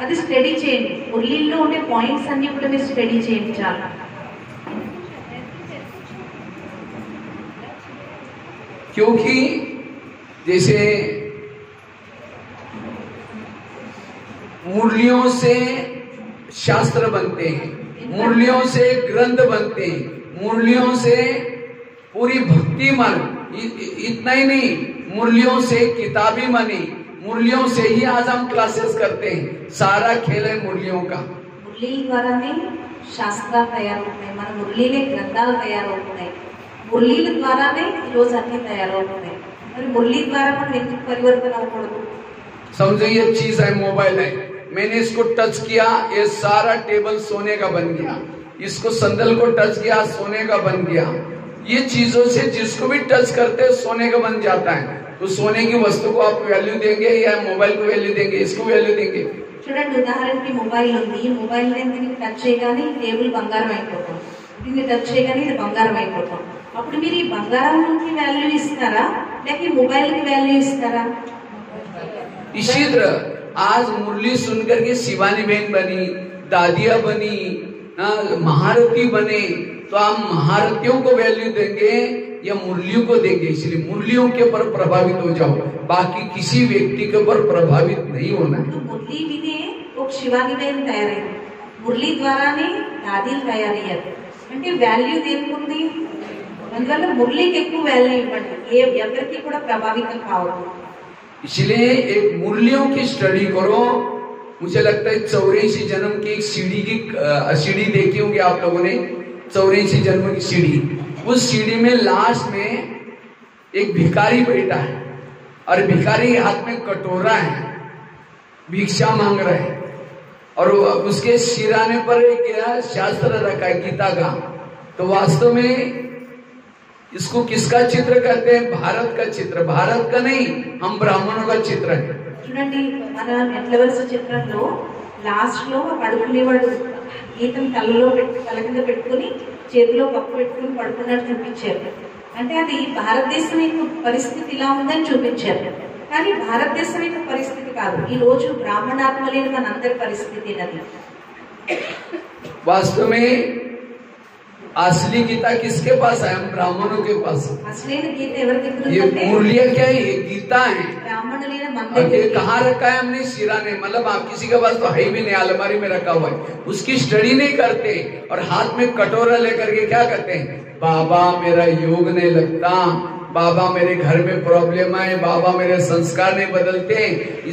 అది స్టడీ చేయండి। మురళిలో ఉండే పాయింట్స్ అన్ని కూడా మీరు స్టడీ చేయండి చాలా। क्योंकि जैसे मुरलियों से शास्त्र बनते हैं, मुरलियों से ग्रंथ बनते हैं, मुरलियों से पूरी भक्ति मन, इतना ही नहीं, मुरलियों से किताबी मनी, मुरलियों से ही आज हम क्लासेस करते हैं। सारा खेल है मुरलियों का। మురళీ ద్వారానే శాస్త్రాలు తయారవుతున్నాయి, మన మురళీలే గ్రంథాలు తయారవుతున్నాయి, మురళీల ద్వారానే ఈరోజు అన్ని తయారవుతున్నాయి. మరి మురళీ ద్వారా మనం ఎందుకు పరివర్తన అవ్వకూడదు? समझो ये चीज है, मोबाइल है, मैंने इसको टच किया, ये सारा टेबल सोने का बन गया, इसको संदल को टच किया, सोने का बन गया। ये चीजों से जिसको भी टच करते हैं सोने का बन जाता है। तो सोने की वस्तु को आप वैल्यू देंगे या मोबाइल को वैल्यू देंगे, इसको वैल्यू देंगे? చూడండి, ఉదాహరణకి మొబైల్ ఉంది, ఈ మొబైల్ దీన్ని టచ్ చేయగానే ఈ టేబుల్ బంగారం అయిపోతాం, దీన్ని టచ్ చేయగానే ఇది బంగారం అయిపోతాం. అప్పుడు మీరు ఈ బంగారానికి వాల్యూ ఇస్తారా లేక ఈ మొబైల్ కి వాల్యూ ఇస్తారా? इसी तरह आज मुरली सुनकर के शिवानी बहन बनी, दादिया बनी, महारथी बने, तो आप महारथियों को वैल्यू देंगे या मुरलियों को देंगे? इसलिए मुरलियों के ऊपर प्रभावित हो जाओ, बाकी किसी व्यक्ति के ऊपर प्रभावित नहीं होना है। तो मुरली विने ఒక శివాని బహన్ తయారైంది, మురళీ ద్వారానే దాదీలు తయారయ్యారు. అంటే వాల్యూ దేనికి? అందువల్ల మురళీకి ఎక్కువ వాల్యూ ఇవ్వండి, ఎవరికి కూడా ప్రభావితం కావద్దు. इसलिए एक मुरलियों की स्टडी करो। मुझे लगता है 84 जन्म की एक सीढ़ी देखी होगी आप लोगों ने, 84 जन्म की सीढ़ी। उस सीढ़ी में लास्ट में एक भिखारी बैठा है और भिखारी हाथ में कटोरा है, भिक्षा मांग रहा है, और उसके सिराने पर एक शास्त्र रखा है गीता का। तो वास्तव में इसको किसका चित्र कहते हैं? भारत का चित्र, भारत का नहीं, हम ब्राह्मणों का चित्र है। చూడండి, మన నెట్లవర్స్ చిత్రంలో లాస్ట్ లో పడుకునేవాడు గీతం తలలో తల కింద పెట్టుకుని చేతిలో పప్పు పెట్టుకుని పడుకున్నట్టు చూపించారు. అంటే అది భారతదేశం యొక్క పరిస్థితి ఇలా ఉందని చూపించారు. కానీ భారతదేశం యొక్క పరిస్థితి కాదు, ఈ రోజు బ్రాహ్మణాత్మలేని మనందరి పరిస్థితి అది. वास्तव में असली गीता किसके पास है? हम ब्राह्मणों के पास। असली गीता ఎవరి దగ్గర ये ఉంది? मुरलिया क्या है? ये गीता है। ब्राह्मणులైన మన और ये దగ్గర कहाँ रखा है? हमने सिराने, मतलब आप किसी के पास तो है भी नहीं, अलमारी में रखा हुआ है, उसकी स्टडी नहीं करते और हाथ में कटोरा लेकर के क्या करते हैं? बाबा मेरा योग नहीं लगता, बाबा मेरे घर में प्रॉब्लम है, बाबा मेरे संस्कार नहीं बदलते।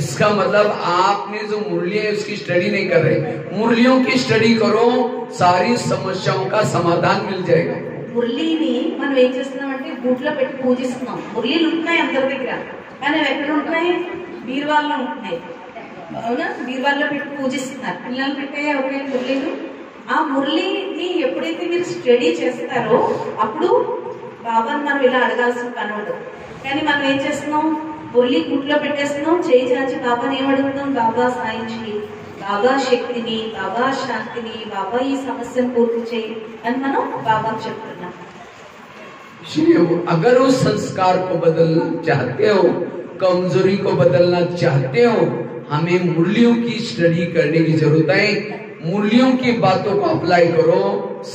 इसका मतलब आपने जो मुरली है उसकी स्टडी नहीं कर रहे। मुरलियों की स्टडी करो, सारी समस्याओं का समाधान मिल जाएगा। మురళీని మనం ఏం చేస్తున్నామంటే బూట్లో పెట్టి పూజిస్తున్నాం. మురళీలు ఉంటున్నాయి అందరి దగ్గర, కానీ అవి ఎక్కడ ఉంటున్నాయి? బీరువాల్లో ఉంటున్నాయి, అవునా? బీరువాల్లో పెట్టి పూజిస్తున్నారు, పిల్లలు పెట్టే ఒకే మురళీలు. ఆ మురళీని ఎప్పుడైతే మీరు స్టడీ చేస్తారో అప్పుడు బాబాని మనం ఇలా అడగాల్సిన పని ఉండదు. కానీ మనం ఏం చేస్తున్నాం? మురళి గుట్లో పెట్టేస్తున్నాం, చేయి చాచి బాబాని ఏమడుగుతున్నాం? బాబా సాయించి, బాబా శక్తిని, బాబా శాంతిని, బాబా ఈ సమస్యను పూర్తి చేయి అని మనం బాబాకు చెప్తున్నాం. इसलिए अगर उस संस्कार को बदलना चाहते हो, कमजोरी को बदलना चाहते हो, हमें मुरलियों की स्टडी करने की जरूरत है। मुरलियों की बातों को अप्लाई करो,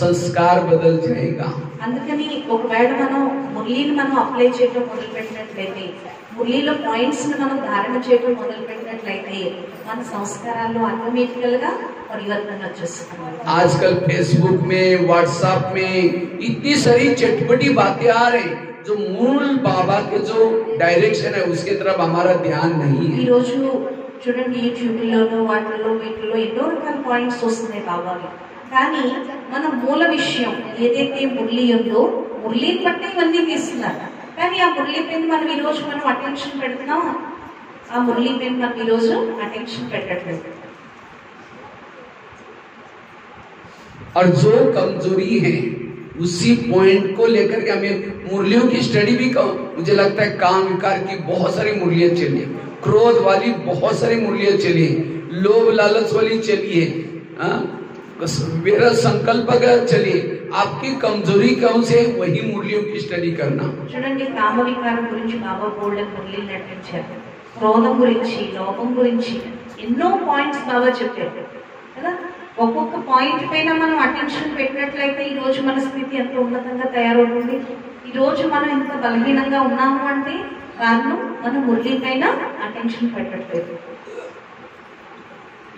संस्कार बदल जाएगा। అందుకని ఒకవేళ మనం మురళీని మనం అప్లై చేయడం మొదలు పెట్టినట్లయితే, మురళీలో పాయింట్స్ ని మనం ధారణ చేయడం మొదలు పెట్టినట్లయితే మన సంస్కారాల్లో ఆటోమేటికల్ గా పరివర్తన వచ్చేస్తుంది. आजकल फेसबुक में, व्हाट्सएप में इतनी सारी चटपटी बातें आ रही, जो मूल बाबा के जो डायरेक्शन है उसके तरफ हमारा ध्यान नहीं है। ఈ రోజు చూడండి, యూట్యూబ్లోనూ వాటిలో వీటిలో ఎన్నో రకాల పాయింట్స్ వస్తున్నాయి బాబాకి, కానీ మన మూల విషయం ఏదైతే మురళి ఉందో మురళిని బట్టి ఇవన్నీ తీస్తున్నారు. కానీ ఆ మురళి పైన మనం ఈ రోజు మనం అటెన్షన్ పెడుతున్నాం, ఆ మురళి పైన మనం ఈ రోజు అటెన్షన్ పెట్టట్లేదు. और जो कमजोरी है उसी पॉइंट को लेकर के हमें मुरलियों की स्टडी भी करो। मुझे लगता है काम विकार की बहुत सारी मुरलियां चली, क्रोध वाली बहुत सारी मुरलियां चली, लोभ लालच वाली चलिए, मेरा संकल्प का चलिए। आपकी कमजोरी कौन से, वही मुरलियों की स्टडी करना। చూడండి, కామ వికారం గురించి బాబా గోల్డెన్ మురళి నటించారు, క్రోధం గురించి, లోపం గురించి ఎన్నో పాయింట్స్ బాబా చెప్పారు కదా. ఒక్కొక్క పాయింట్ పైన మనం అటెన్షన్ పెట్టినట్లయితే ఈ రోజు మన స్థితి ఎంత ఉన్నతంగా తయారవుతుంది. ఈ రోజు మనం ఎంత బలహీనంగా ఉన్నాము అంటే కారణం మనం మురళి పైన అటెన్షన్ పెట్టట్లేదు.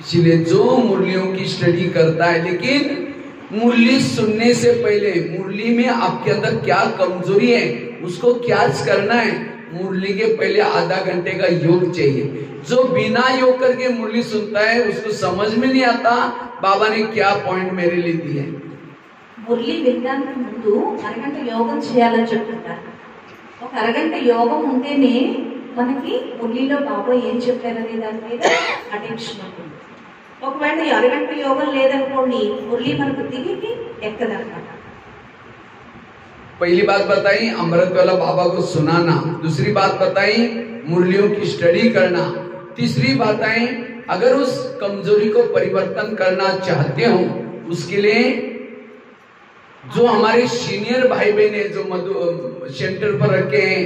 इसलिए जो मुरलियों की स्टडी करता है, लेकिन मुरली सुनने से पहले मुरली में आपके अंदर क्या कमजोरी है उसको क्या करना है मुरली के पहले आधा घंटे का योग चाहिए। जो बिना योग करके मुरली सुनता है उसको समझ में नहीं आता बाबा ने क्या पॉइंट मेरे लिए दिए। మురళి వినడానికి ముందు అరగంట యోగం చేయాలని చెప్తుంటారు. ఒక అరగంట యోగం ఉంటేనే మనకి మురళిలో బాబా ఏం చెప్పారనే దాని మీద అటెన్షన్ ఉంటుంది. ఒకవేళ ఈ అరగంట యోగం లేదనుకోండి మురళి మనకు దిగి ఎక్కదన్నమాట. पहली बात बताई अमृत वाला बाबा को सुनाना, दूसरी बात बताई मुरलियों की स्टडी करना, तीसरी बात आई अगर उस कमजोरी को परिवर्तन करना चाहते हो उसके लिए जो हमारे सीनियर भाई बहन है जो सेंटर पर रखे हैं,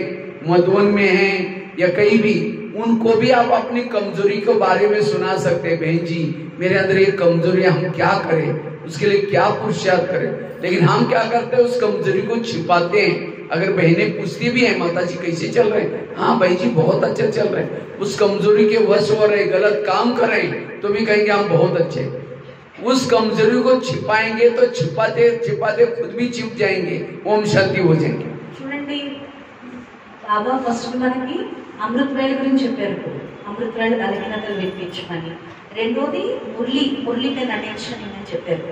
मधुबन में हैं या कहीं भी, उनको भी आप अपनी कमजोरी के बारे में सुना सकते हैं। बहन जी मेरे अंदर ये कमजोरी है, हम क्या करें, उसके लिए क्या पुरुषार्थ करें। लेकिन हम क्या करते हैं उस कमजोरी को छिपाते हैं। अगर बहनें पूछती भी है माता जी कैसे चल रहे हैं, हाँ भाई जी बहुत अच्छा चल रहे हैं, उस कमजोरी के वश हो रहे, गलत काम कर रहे हैं तो भी कहेंगे हम बहुत अच्छे। उस कमजोरी को छिपाएंगे तो छिपाते छिपाते खुद भी छिप जाएंगे, ओम शांति हो जाएंगे। చూడండి బాబా ఫస్ట్ మనకి అమృత వేళ గురించి చెప్పారు. అమృత వేళ బలహీనతలు వినిపించమని. రెండోది మురళి పైన అటెన్షన్ ఇవ్వమని చెప్పారు.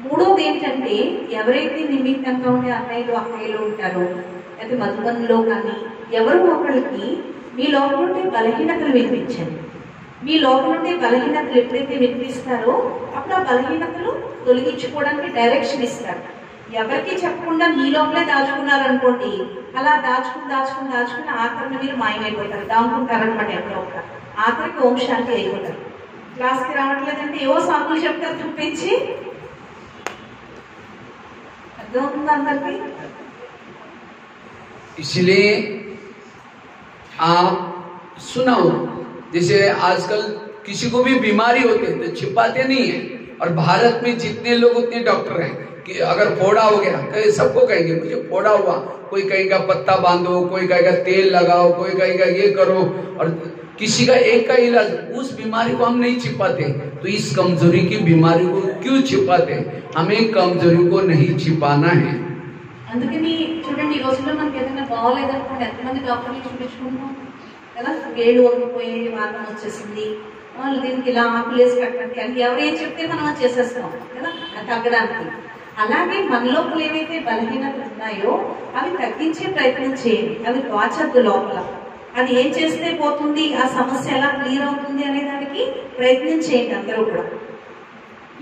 మూడోది ఏంటంటే ఎవరైతే నిమిత్తంగా ఉండే అక్కయ్యలు ఉంటారో అయితే మధుబన్లో కానీ ఎవరో ఒకళ్ళకి మీ లోపల ఉండే బలహీనతలు వినిపించండి. మీ లోపల ఉండే బలహీనతలు ఎప్పుడైతే వినిపిస్తారో అప్పుడు ఆ బలహీనతలు తొలగించుకోవడానికి డైరెక్షన్ ఇస్తారు. ఎవరికి చెప్పకుండా మీ లోపలే దాచుకున్నారు అనుకోండి, అలా దాచుకుని ఆఖరిని మీరు మాయమైపోతారు, దాముకుంటారనమాట. ఎక్కడో ఒక ఆఖరికి ఓం శాంతి అయిపోతారు. క్లాస్కి రావట్లేదంటే ఏవో సాకులు చెప్తారు చూపించి. అర్థమవుతుంది అందరికి? इसलिए आप सुनाओ, जैसे आजकल किसी को भी बीमारी होती है तो छिपाते नहीं है। और भारत में जितने लोग उतने डॉक्टर हैं कि अगर फोड़ा हो गया सबको कहेंगे मुझे फोड़ा हुआ, कोई कहेगा पत्ता बांधो, कोई कहेगा तेल लगाओ, कोई कहेगा ये करो, और किसी का एक का इलाज। उस बीमारी को हम नहीं छिपाते तो इस कमजोरी की बीमारी को क्यों छिपाते? हमें कमजोरी को नहीं छिपाना है। అందుకని చూడండి ఈ రోజుల్లో మనకి ఏదైనా బాగోలేదనుకోండి ఎంతమంది డాక్టర్లు చూపించుకుంటాం కదా. వేళ్ళు వంగిపోయి వాతం వచ్చేసింది, దీనికి ఇలా ఆకులేసి కట్టండి అని ఎవరు ఏం చెప్తే మనం అది చేసేస్తాం కదా తగ్గడానికి. అలాగే మన లోపల ఏవైతే బలహీనతలు ఉన్నాయో అవి తగ్గించే ప్రయత్నం చేయండి. అవి దాచద్దు లోపల. అది ఏం చేస్తే పోతుంది, ఆ సమస్య ఎలా క్లియర్ అవుతుంది అనే దానికి ప్రయత్నం చేయండి అందరూ కూడా.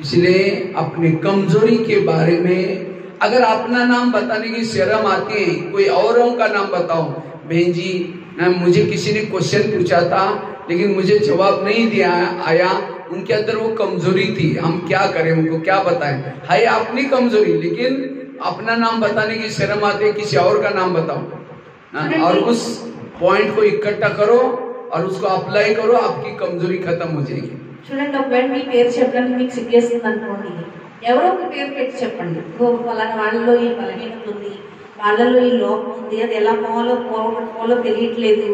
इसलिए अपनी कमजोरी के बारे में अगर अपना नाम बताने की शर्म आती है, कोई औरों का नाम बताओ। बहन जी मुझे किसी ने क्वेश्चन पूछा था लेकिन मुझे जवाब नहीं दिया आया, उनके अंदर वो कमजोरी थी, हम क्या करें, उनको क्या बताएं? है अपनी कमजोरी, लेकिन अपना नाम बताने की शर्म आती है, किसी और का नाम बताओ और उस पॉइंट को इकट्ठा करो और उसको अप्लाई करो, आपकी कमजोरी खत्म हो जाएगी। చూడండి ఒకవేళ మీ పేరు చెప్పడానికి మీకు సిగ్గేస్తుంది అనుకోండి, ఎవరో ఒక పేరు పెట్టి చెప్పండి. ఫలానా వాళ్ళలో ఈ బలహీనత ఉంది, వాళ్ళలో ఈ లోపం ఉంది, అది ఎలా పోలో తెలియట్లేదు,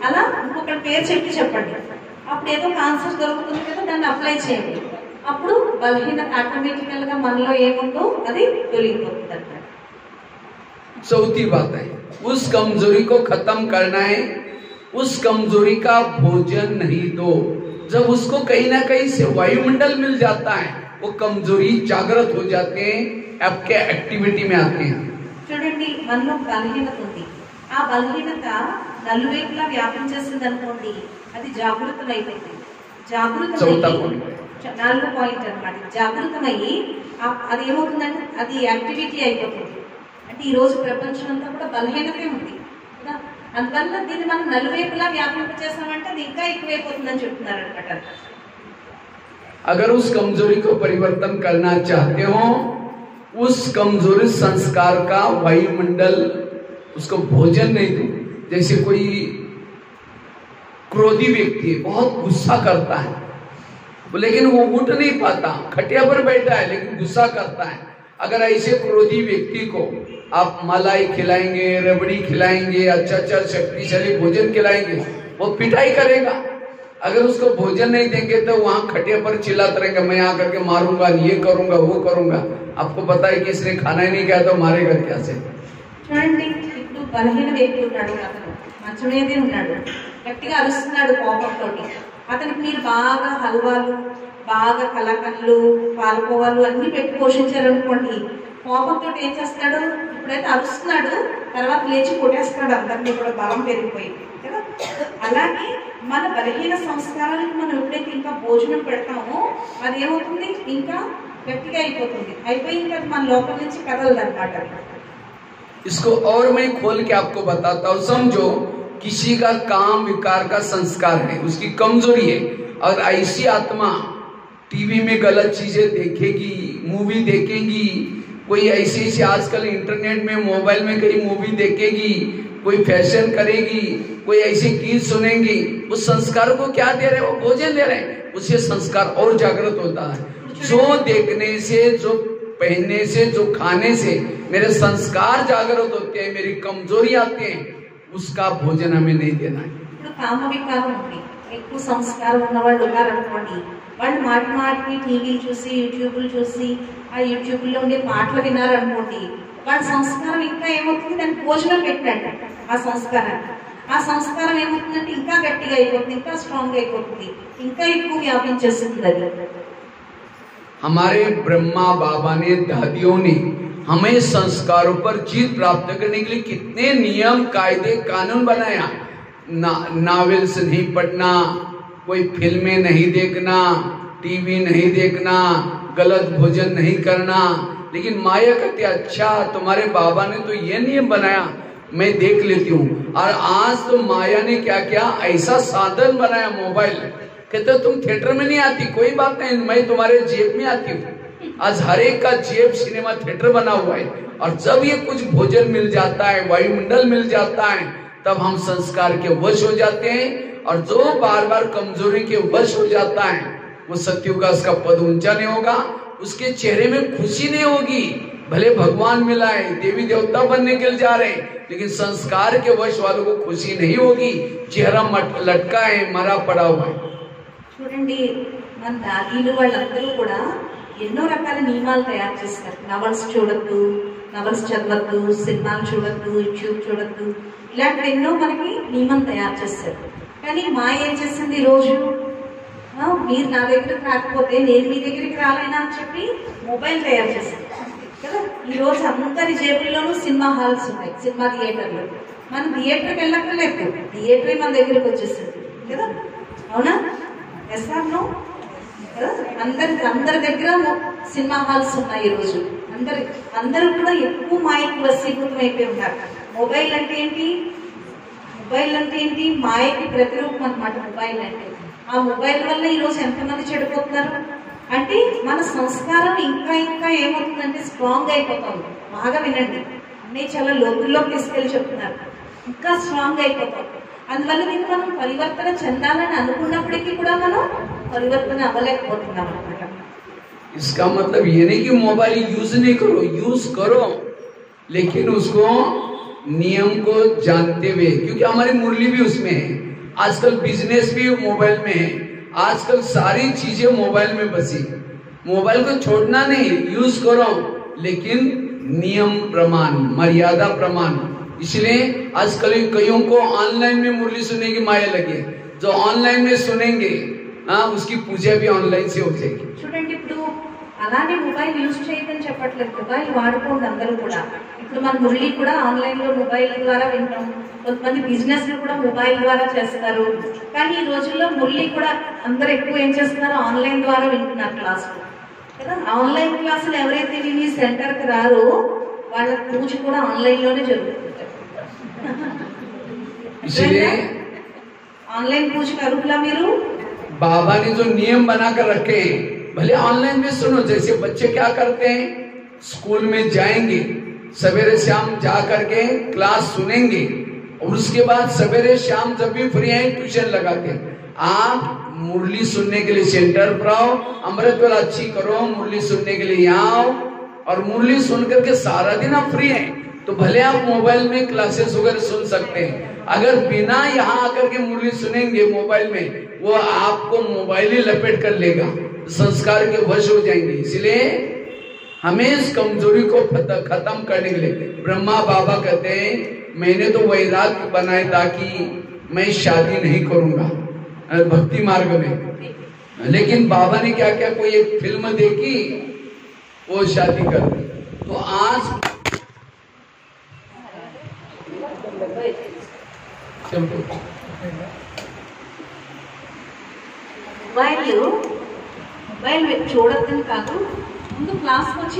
అలా ఇంకొకటి పేరు చెప్పండి. అప్పుడు ఏదో ఒక ఆన్సర్ దొరుకుతుంది కదా, దాన్ని అప్లై చేయండి. అప్పుడు బలహీనత ఆటోమేటికల్ గా మనలో ఏముందో అది తొలగిపోతుంది అన్నమాట. चौथी बात है उस कमजोरी को खत्म करना है, उस कमजोरी का भोजन नहीं दो। जब उसको कहीं ना कहीं से वायुमंडल मिल जाता है वो कमजोरी जागृत हो जाते हैं, आपके एक्टिविटी में आते हैं। చూడండి మనలో బలహీనత ఉంది, ఆ బలహీనత నలువైపులా వ్యాపించేసింది అనుకోండి, అది జాగృతం అయిపోయింది. నాలుగో పాయింట్ అనమాట. జాగృతమయ్యి అది ఏమవుతుందంటే అది యాక్టివిటీ అయిపోతుంది. అంటే ఈ రోజు ప్రపంచం అంతా కూడా బలహీనతే ఉంది కదా, అందువల్ల దీన్ని మనం నలువైపులా వ్యాపింపచేసామంటే అది ఇంకా ఎక్కువైపోతుందని చెప్తున్నారు అనమాట. अगर उस कमजोरी को परिवर्तन करना चाहते हो, उस कमजोरी संस्कार का वायुमंडल उसको भोजन नहीं दो। जैसे कोई क्रोधी व्यक्ति है, बहुत गुस्सा करता है, लेकिन वो उठ नहीं पाता, खटिया पर बैठा है लेकिन गुस्सा करता है। अगर ऐसे क्रोधी व्यक्ति को आप मलाई खिलाएंगे, रबड़ी खिलाएंगे, अच्छा शक्तिशाली भोजन खिलाएंगे, वो पिटाई करेगा। अगर उसको भोजन नहीं देंगे तो वहां खटिया पर चिल्लाते रहेंगे, मैं आकर के मारूंगा, ये करूंगा, वो करूंगा। आपको पता है कि इसने खाना ही नहीं खाया तो मारेगा कैसे? చూడండి ఇప్పుడు బలహీన వ్యక్తి ఉన్నాడు, అతను మంచం మీదే ఉన్నాడు, గట్టిగా అరుస్తున్నాడు కోపంతో. అతనికి మీరు బాగా హల్వాలు, బాగా కలకన్లు, పాలకోవాలు అన్ని పెట్టి పోషించారనుకోండి, కోపంతో ఏం చేస్తాడు, ఇప్పుడైతే అరుస్తున్నాడు, తర్వాత లేచి కొట్టేస్తాడు అందరినీ కూడా, బలం పెరిగిపోయింది కదా. అలాగే మన బలహీన సంస్కారాలకు మనం ఎప్పుడైతే ఇంకా భోజనం పెడతామో అది ఏమవుతుంది, ఇంకా గట్టిగా అయిపోతుంది, అయిపోయి ఇంకా మన లోపల నుంచి కదలదు అనమాట. इसको और मैं खोल के आपको बताता हूँ। समझो किसी का काम विकार का संस्कार है, उसकी कमजोरी है, और ऐसी आत्मा टीवी में गलत चीजें देखेगी, मूवी देखेगी, कोई ऐसी आजकल इंटरनेट में मोबाइल में कई मूवी देखेगी, कोई फैशन करेगी, कोई ऐसी गीत सुनेंगी, उस संस्कार को क्या दे रहे, वो भोजन दे रहे हैं, उससे संस्कार और जागृत होता है। जो देखने से, जो पहनने से, जो खाने से मेरे संस्कार जागृत होते हैं, मेरी कमजोरी आती है, उसका भोजन हमें नहीं देना है। కామ వికారం ఉంది, ఎక్కువ సంస్కారం ఉన్న వాళ్ళు ఉన్నారనుకోండి, వాళ్ళు మాటి మాటిని టీవీలు చూసి, యూట్యూబ్లు చూసి, ఆ యూట్యూబ్లో ఉండే పాటలు వినారనుకోండి, వాళ్ళ సంస్కారం ఇంకా ఏమవుతుంది, దానికి భోజనం పెట్టండి ఆ సంస్కారాన్ని. ఆ సంస్కారం ఏమవుతుందంటే ఇంకా గట్టిగా అయిపోతుంది, ఇంకా స్ట్రాంగ్ అయిపోతుంది, ఇంకా ఎక్కువ వ్యాపించేస్తుంది అది. हमारे ब्रह्मा बाबा ने, दादियों ने हमें संस्कारों पर जीत प्राप्त करने के लिए कितने नियम, कायदे, कानून बनाया। नावेल्स नहीं पढ़ना, कोई फिल्में नहीं देखना, टीवी नहीं देखना, गलत भोजन नहीं करना। लेकिन माया कहती अच्छा तुम्हारे बाबा ने तो ये नियम बनाया, मैं देख लेती हूँ। और आज तो माया ने क्या किया, ऐसा साधन बनाया मोबाइल, कहते तुम थिएटर में नहीं आती, कोई बात नहीं, मैं तुम्हारे जेब में आती हूँ। आज हर एक का जेब सिनेमा थिएटर बना हुआ है, और जब ये कुछ भोजन मिल जाता है, वायुमंडल मिल जाता है, तब हम संस्कार के वश हो जाते हैं। और जो बार बार कमजोरी के वश हो जाता है, वो सत्युग का उसका पद ऊंचा नहीं होगा, उसके चेहरे में खुशी नहीं होगी। भले भगवान मिला है, देवी देवता बनने के लिए जा रहे हैं, लेकिन संस्कार के वश वालों को खुशी नहीं होगी, चेहरा लटका है, मरा पड़ा हुआ है। చూడండి, మన దాదీలు వాళ్ళందరూ కూడా ఎన్నో రకాల నియమాలు తయారు చేస్తారు. నవల్స్ చూడద్దు, నవల్స్ చదవద్దు, సినిమాలు చూడద్దు, యూట్యూబ్ చూడద్దు, ఇలాంటి ఎన్నో మనకి నియమం తయారు చేస్తారు. కానీ మా ఏం చేసింది, రోజు మీరు నా దగ్గరికి రాకపోతే నేను మీ దగ్గరికి రాలేనా అని చెప్పి మొబైల్ తయారు చేసింది కదా. ఈరోజు అందరి జేబుల్లోనూ సినిమా హాల్స్ ఉన్నాయి, సినిమా థియేటర్లు. మనం థియేటర్కి వెళ్ళక్కర్లేదు, థియేటరే మన దగ్గరికి వచ్చేసింది కదా, అవునా? ఎస్ఆర్నో కదా. అందరి దగ్గర సినిమా హాల్స్ ఉన్నాయి ఈరోజు. అందరూ కూడా ఎక్కువ మాయకి వశీభూతం అయిపోయి ఉన్నారు. మొబైల్ అంటే ఏంటి, మొబైల్ అంటే ఏంటి, మాయకి ప్రతిరూపం అన్నమాట మొబైల్ అంటే. ఆ మొబైల్ వల్ల ఈరోజు ఎంతమంది చెడిపోతున్నారు అంటే, మన సంస్కారం ఇంకా ఇంకా ఏమవుతుందంటే స్ట్రాంగ్ అయిపోతుంది. బాగా వినండి, నేను చాలా లోతుల్లోకి తీసుకెళ్ళి చెప్తున్నారు, ఇంకా స్ట్రాంగ్ అయిపోతాం. అందువల్ల దీన్ని మనం పరివర్తన చెందాలని అనుకున్నప్పటికీ కూడా మనం పరివర్తన అవ్వలేకపోతున్నాం అన్నమాట. इसका मतलब ये नहीं कि मोबाइल यूज नहीं करो, यूज करो, लेकिन उसको नियम को जानते हुए, क्योंकि हमारी मुरली भी उसमें है, आजकल बिजनेस भी मोबाइल में है, आजकल सारी चीजें मोबाइल में बसी। मोबाइल को छोड़ना नहीं, यूज करो, लेकिन नियम प्रमाण, मर्यादा प्रमाण। इसलिए आजकल कईयों को ऑनलाइन में मुरली सुनने की माया लगी, जो ऑनलाइन में सुनेंगे उसकी पूजा भी ऑनलाइन से हो जाएगी। చూడండి, ఇప్పుడు అలానే మొబైల్ యూజ్ చేయదని చెప్పట్లేదు, మొబైల్ వాడుకోండి అందరూ కూడా. ఇప్పుడు మన మురళి కూడా ఆన్లైన్ లో మొబైల్ ద్వారా వింటాం, కొంతమంది బిజినెస్ కూడా మొబైల్ ద్వారా చేస్తారు. కానీ ఈ రోజుల్లో మురళి కూడా అందరూ ఎక్కువ ఏం చేస్తున్నారు, ఆన్లైన్ ద్వారా వింటున్నారు క్లాసులు కదా. ఆన్లైన్ క్లాసులు ఎవరైతే విని సెంటర్ కి రారో వాళ్ళ పూజ కూడా ఆన్లైన్ లోనే జరుగుతుంది. ऑनलाइन पूछ करूंगा मेरू। बाबा ने जो नियम बनाकर रखे हैं, भले ऑनलाइन में सुनो। जैसे बच्चे क्या करते हैं, स्कूल में जाएंगे, सवेरे शाम जा करके क्लास सुनेंगे, और उसके बाद सवेरे शाम जब भी फ्री हैं ट्यूशन लगाते हैं। आप मुरली सुनने के लिए सेंटर पर आओ, अमृत वाला अच्छी करो, मुरली सुनने के लिए यहाँ आओ, और मुरली सुन करके सारा दिन आप फ्री हैं, तो भले आप मोबाइल में क्लासेस वगैरह सुन सकते हैं। अगर बिना यहाँ आकर के मुरली सुनेंगे मोबाइल में, वो आपको मोबाइल ही लपेट कर लेगा, संस्कार के वश हो जाएंगे। इसलिए हमें इस कमजोरी को खत्म करने के लिए ब्रह्मा बाबा कहते हैं, मैंने तो वैराग्य बनाया था कि मैं शादी नहीं करूंगा भक्ति मार्ग में, लेकिन बाबा ने क्या क्या कोई एक फिल्म देखी, वो शादी कर दी। तो आज వాళ్ళు చూడద్దని కాదు, ముందు క్లాస్కి వచ్చి